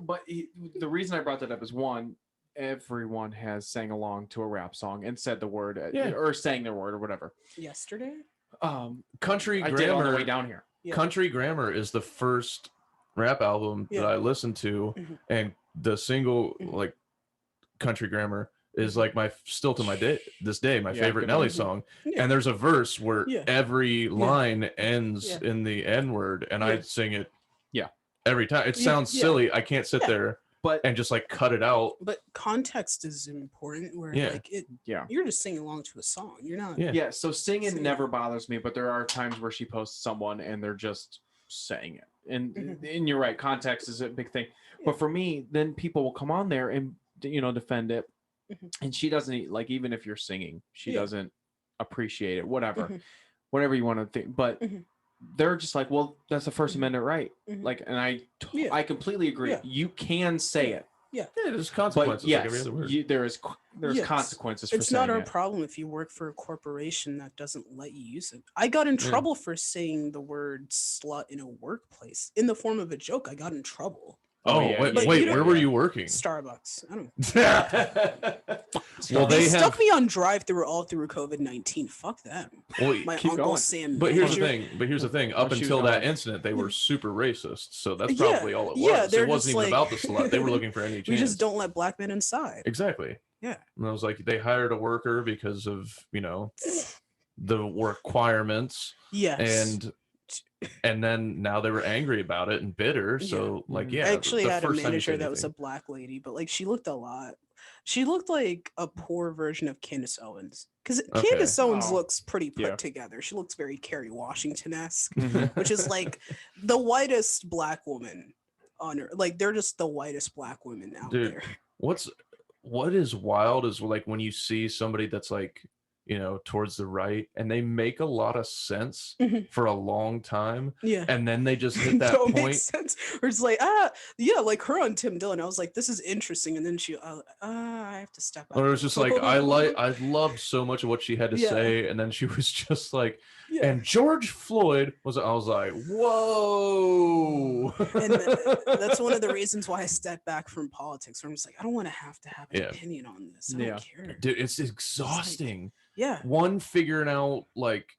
the reason I brought that up is one, everyone has sang along to a rap song and said the word, Yeah. or sang their word or whatever. Yesterday? Country I did on the Grammar. way down here. Yeah. Country Grammar is the first rap album Yeah. that I listened to, Mhm. and the single Mhm. like Country Grammar is like my still to my day this day my Yeah, favorite good Nelly one. song. Yeah. And there's a verse where Yeah. every line ends Yeah. in the N word, and I Yeah. sing it. Yeah. Every time. It Yeah, sounds yeah. silly. I can't sit Yeah. there But and just like cut it out. But context is important. Where Yeah. like it, yeah. you're just singing along to a song. You're not. Yeah. Yeah, so singing Singing. never bothers me, but there are times where she posts someone and they're just saying it. And Mhm. and you're right, context is a big thing. Yeah. But for me, then people will come on there and defend it. Mhm. And she doesn't like, even if you're singing, she Yeah. doesn't appreciate it, whatever. Mhm. Whatever you want to think. But Mhm. they're just like, well, that's the First Mhm. Amendment right. Mhm. Like, and I Yeah. completely agree. Yeah. You can say Yeah. it. Yeah, there's But consequences like every yes, other word. there's Yes. consequences for It's saying not our it. problem if you work for a corporation that doesn't let you use it. I got in Yeah. trouble for saying the word slut in a workplace in the form of a joke. I got in trouble. Oh, yeah, wait, But wait, you don't- where were you working? Starbucks. I don't. Well, They they stuck have. me on drive-through all through COVID-19. Fuck them. Well, My Keep uncle going. Sam. but here's the Major. thing. But here's the thing. I'll Up shoot until on that it. incident, they were super racist. So that's Yeah, probably all it was. yeah, they're It wasn't just even like- about the slut. They were looking for any chance. We just don't let black men inside. Exactly. Yeah. And I was like, they hired a worker because of the requirements, Yes. and then now they were angry about it and bitter. So like, Mhm. yeah, I actually the had a first time you manager say that was a anything- black lady, but like she looked a lot. She looked like a poor version of Candace Owens. Because Okay. Candace Owens Oh, looks pretty put yeah. together. She looks very Kerry Washington-esque, Mhm. which is like the whitest black woman on earth. Like they're just the whitest black women out Dude, there. what is wild is like when you see somebody that's like towards the right and they make a lot of sense Mhm. for a long time, Yeah. and then they just hit that Don't make point. sense. Or it's like, yeah, like her on Tim Dillon. I was like, this is interesting. And then I have to step out. Or it was just like I loved so much of what she had to Yeah. say, and then she was just like, Yeah. and George Floyd was. I was like, whoa. And that's one of the reasons why I stepped back from politics. Where I'm just like, I don't want to have an Yeah. opinion on this. I Yeah. don't care. Dude, it's exhausting. Yeah. One, figuring out like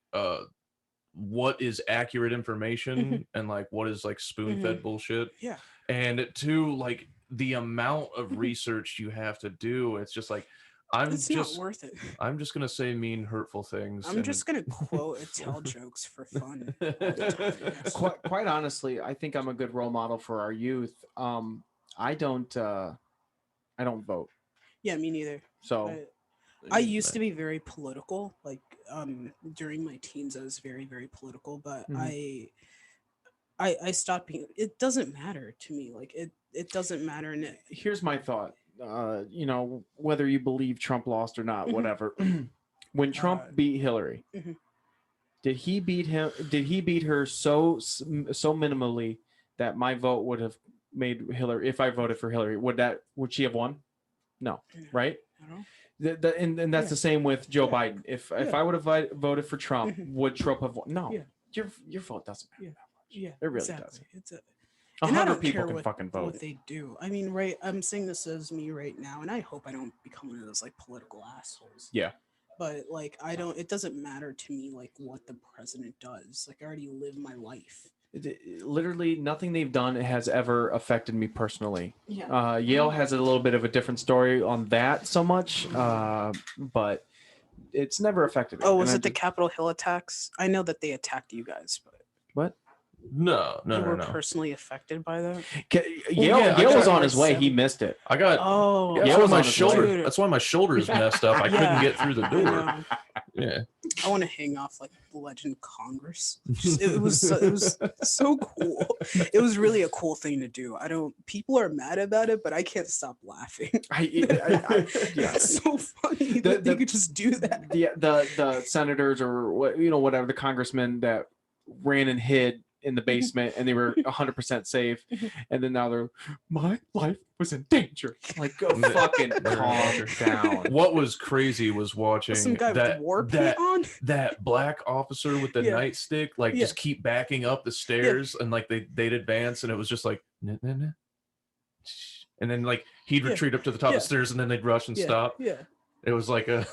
what is accurate information and like what is like spoon-fed bullshit. Yeah. And two, like the amount of research you have to do. It's just like It's not worth it. I'm just gonna say mean, hurtful things. I'm just gonna quote and tell jokes for fun. all the time, yes. Quite honestly, I think I'm a good role model for our youth. I don't vote. Yeah, me neither. So I used to be very political. Like during my teens, I was very, very political. But I stopped being. It doesn't matter to me. Like it doesn't matter. And here's my thought. Whether you believe Trump lost or not, whatever. When Trump beat Hillary, Mhm. did he beat him? Did he beat her so minimally that my vote would have made Hillary? If I voted for Hillary, would she have won? No, right? I don't know. And that's the same with Joe Yeah. Biden. If Yeah. I would have voted for Trump, Mhm. would Trump have won? No, Yeah. your vote doesn't matter Yeah. that much. Yeah, It really exactly. It's a. A And I 100 don't people care can what, fucking vote. what they do. I mean, right? I'm saying this as me right now, and I hope I don't become one of those like political assholes. Yeah. But like, I don't. It doesn't matter to me like what the president does. Like, I already live my life. Literally nothing they've done has ever affected me personally. Yeah. Yale has a little bit of a different story on that so much, but it's never affected me. Oh, And was I it the just- Capitol Hill attacks? I know that they attacked you guys, but what? No. you were personally affected by that. Yale yeah, I Yale was got on his way. He missed it. I got. Oh, That's Yeah, why was my on his way. shoulder. Dude. That's why my shoulder is messed up. I couldn't Yeah. get through the I door. know. Yeah. I want to hang off like the Legend Congress. It was so cool. It was really a cool thing to do. People are mad about it, but I can't stop laughing. Yeah. It's so funny that they could just do that. The senators or whatever, the congressmen that ran and hid in the basement and they were 100% safe, and then now my life was in danger. Like, go fucking calm down. What was crazy was watching Some guy that with war paint on. that black officer with the Yeah. nightstick, like Yeah. just keep backing up the stairs, and like they'd advance, and it was just like, nah, nah, nah. And then like he'd Yeah. retreat up to the top Yeah. of the stairs, and then they'd rush and Yeah, stop. Yeah, It was like it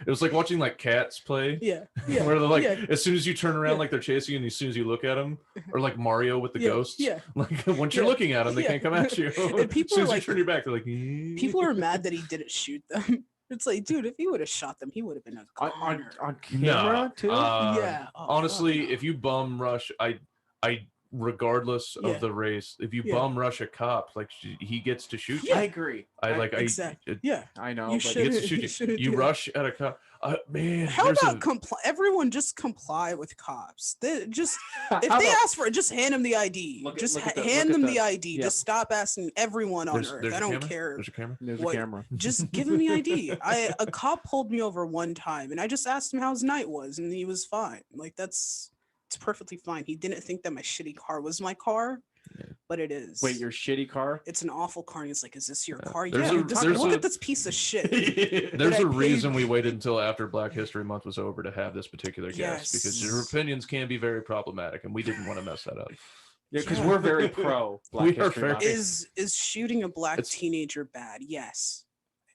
was like watching like cats play. yeah, yeah. Where they're like, yeah. as soon as you turn around, Yeah. like they're chasing you, and as soon as you look at them, or like Mario with the Yeah, ghosts, yeah. like once you're Yeah, looking at them, they yeah. can't come at you. And people as soon are as like- you turn your back, they're like, People are mad that he didn't shoot them. It's like, dude, if he would have shot them, he would have been a goner. on camera too. No, Yeah. Oh, honestly, fuck no. if you bum rush, I regardless Yeah. of the race, if you Yeah. bum rush a cop, like he gets to shoot you. I agree. Exactly. Yeah. I know. You but He gets to You shoot you. shouldn't You do that. rush at a cop. Man, How there's about comply? Everyone just comply with cops. They just if How they about- ask for it, just hand them the ID. Look at- Just look at the- hand look at them the- the ID. yeah. Just stop asking everyone on Earth. there's I a don't camera? care. There's a camera. There's What- a camera. Just give him the ID. A cop pulled me over one time, and I just asked him how his night was, and he was fine. Like it's perfectly fine. He didn't think that my shitty car was my car, but it is. Wait, your shitty car? It's an awful car. And he's like, "Is this your car?" There's Yeah. a- there's Look a- at this piece of shit. There's I a reason paid- we waited until after Black History Month was over to have this particular guest because your Yes. opinions can be very problematic, and we didn't want to mess that up. Yeah, because Yeah. we're very pro Black We are History very- Month. Is shooting a black It's- teenager bad? Yes.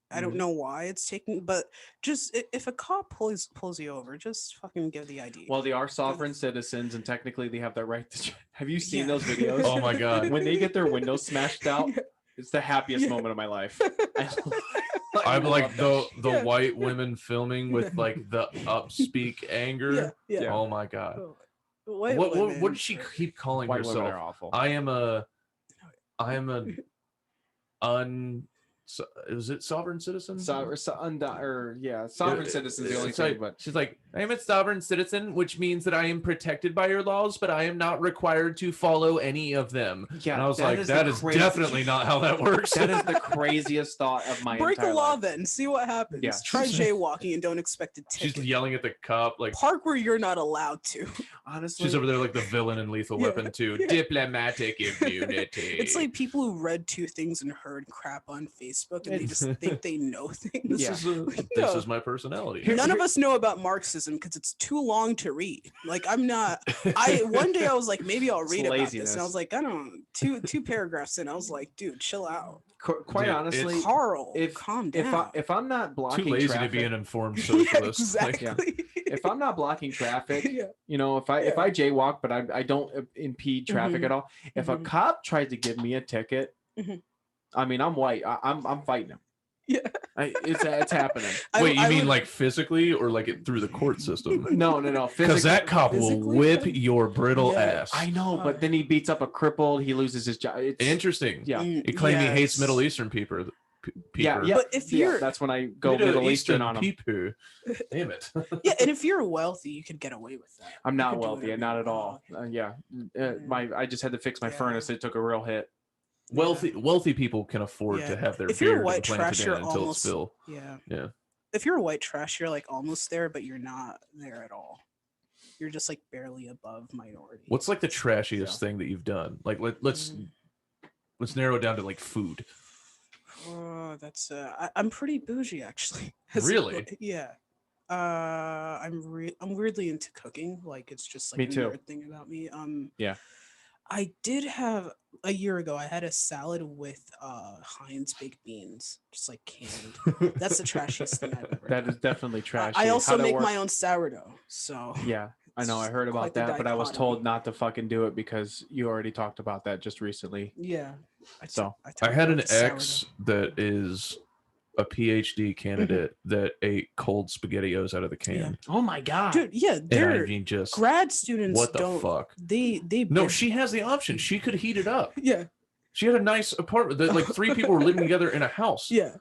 I don't Mhm. know why it's taking, but just if a cop pulls you over, just fucking give the ID. Well, they are sovereign citizens, and technically they have the right to. Have you seen Yeah. those videos? Oh my god! When they get their windows smashed out, Yeah. it's the happiest Yeah. moment of my life. I'm like love the Yeah. white women filming with like the upspeak anger. yeah, yeah. Yeah. Oh my god! Oh, white What women did she are- keep calling White women herself? are awful. I am a is it sovereign citizen? Sovereign citizens. The only It's thing, like- but she's like, I am a sovereign citizen, which means that I am protected by your laws, but I am not required to follow any of them. yeah, And I was like, the that is crazy- definitely not how that works. That is the craziest thought of my break the entire law life. then. See what happens. Yeah. Try jaywalking and don't expect a She's ticket. yelling at the cop like Park where you're not allowed to. Honestly, she's over there like the villain in Lethal Yeah. Weapon 2. Yeah. Diplomatic immunity. It's like people who read two things and heard crap on Facebook, and they just think they know things. this Yeah. this No. is my personality. None of us know about Marxism because it's too long to read. Like I'm not. One day I was like, maybe I'll It's read about this, laziness. and I was like, I don't. Two paragraphs in, I was like, dude, chill out. quite Dude, honestly, Carl, if- calm down. if I'm not Too blocking lazy traffic, to be an informed Yeah, socialist. Like, exactly. if I'm not blocking traffic, Yeah. you know, if I jaywalk, but I don't impede traffic Mhm. at all. If a Mhm. cop tried to give me a ticket, Mhm. I mean, I'm white. I'm fighting him. Yeah. It's happening. wait, you I mean would- like physically or like it through the court system? No. Because Physically, that cop will physically? whip your brittle Yeah. ass. I know, but then he beats up a crippled. He loses his job. It's, Interesting. yeah. He claimed he hates Yes. Middle Eastern people. Yeah, yeah. But if yeah, you're- that's when I go Middle Eastern on him. people. Damn it. Yeah, and if you're wealthy, you could get away with that. I'm You not could do wealthy, whatever not you at all. want. I just had to fix my Yeah. furnace. It took a real hit. Wealthy people can afford Yeah. to have their If you're a beard white implanted trash, in you're until almost- it's full. Yeah. Yeah. If you're a white trash, you're like almost there, but you're not there at all. You're just like barely above minority. What's like the trashiest So- thing that you've done? Like let's narrow it down to like food. Oh, that's I'm pretty bougie actually. As a- Really? Yeah. I'm weirdly into cooking. Like it's just like Me a too. nerd thing about me. Yeah. I did have a year ago. I had a salad with Heinz baked beans, just like canned. That's the trashiest thing I've ever. That done. is definitely trashy. I also How'd that make work? my own sourdough. So Yeah, I know. I It's heard quite about the that, but I was dichotomy. told not to fucking do it because you already talked about that just recently. yeah. So, I talked had about an the sourdough. ex that is a PhD candidate that ate cold SpaghettiOs out of the can. Oh my god, Dude, yeah, And I they're mean just grad students. what the don't, fuck? They No, bring- she has the option. She could heat it up. yeah She had a nice apartment that like 3 people were living together in a house. yeah.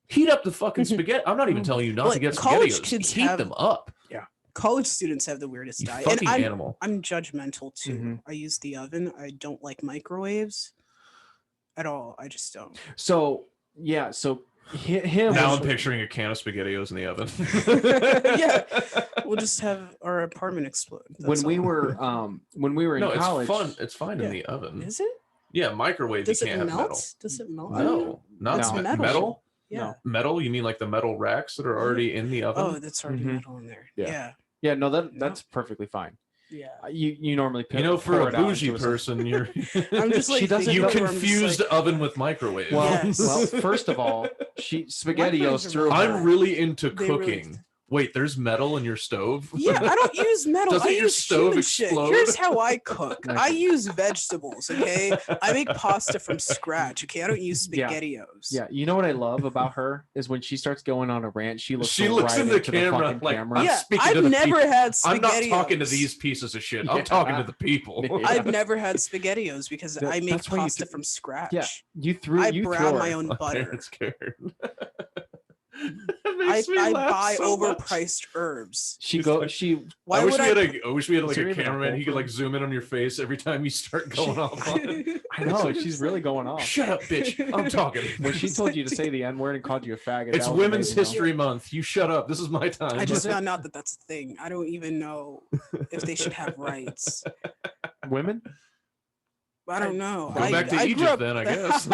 Heat up the fucking spaghetti. I'm not even telling you not to Like, get college SpaghettiOs. kids Heat have- them up. College students have the weirdest You diet, fucking and animal. I'm judgmental too. Mhm. I use the oven. I don't like microwaves at all. I just don't. So yeah, so him. Now I'm picturing a can of SpaghettiOs in the oven. Yeah. We'll just have our apartment explode. when That's we all. were in No, college. it's fun. It's fine Yeah. in the oven. Is it? Yeah, microwave. Does you it can't have melt? metal. Does it melt? No, not It's metal. metal. Metal. Yeah. No. Metal? You mean like the metal racks that are already in the oven? Oh, that's already Mhm. metal in there. Yeah. Yeah. Yeah, no, that's perfectly fine. Yeah. You normally You know, for pour a it out bougie into a- person, you're I'm just like She doesn't thinking you about where I'm just confused like, oven with microwave. Well, Yes. well, first of all, she Microwaves SpaghettiOs are through. really her- I'm really into They really- cooking. Wait, there's metal in your stove? Yeah, I don't use metal. Doesn't I your use stove human shit. explode? Here's how I cook. I use vegetables, okay? I make pasta from scratch, okay? I don't use SpaghettiOs. Yeah, you know what I love about her is when she starts going on a rant, she looks in right the into camera fucking like, camera. I'm Yeah, speaking to I've the never people. had I'm not talking to SpaghettiOs. these pieces of shit. Yeah. I'm talking to the people. Yeah. I've never had SpaghettiOs because I make that's why you pasta th- from scratch. Yeah, I brown throw my her. own My butter. parents cared. I buy overpriced herbs. I wish we had like there a even a cameraman. hole He could for like zoom in on your face every time you start going off on it. I know she's really going off. Shut up, bitch. I'm talking. When she told you to say the N-word and called you a faggot, It's that was Women's amazing, History Month. You shut up. This is my time. I just found out that that's a thing. I don't even know if they should have rights. though. Women? I don't know. Go back to I grew Egypt up- then, I guess.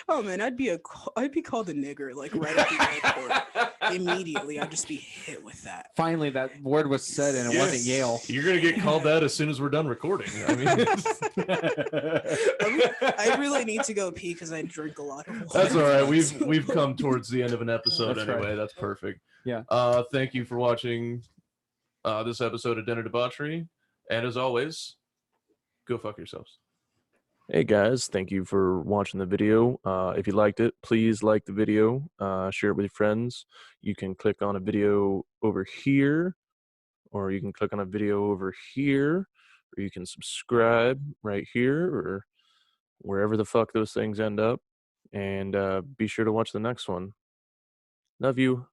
Oh man, I'd be called a nigger like right at the airport. Immediately, I'd just be hit with that. Finally, that word was said and it wasn't Yale. You're gonna get called that as soon as we're done recording. I mean, I really need to go pee because I drink a lot of water. that's all right. We've come towards the end of an episode That's anyway. right. That's perfect. Yeah. Thank you for watching this episode of Dinner Debauchery, and as always, go fuck yourselves. Hey guys, thank you for watching the video. If you liked it, please like the video, share it with your friends. You can click on a video over here, or you can click on a video over here, or you can subscribe right here, or wherever the fuck those things end up. And be sure to watch the next one. Love you.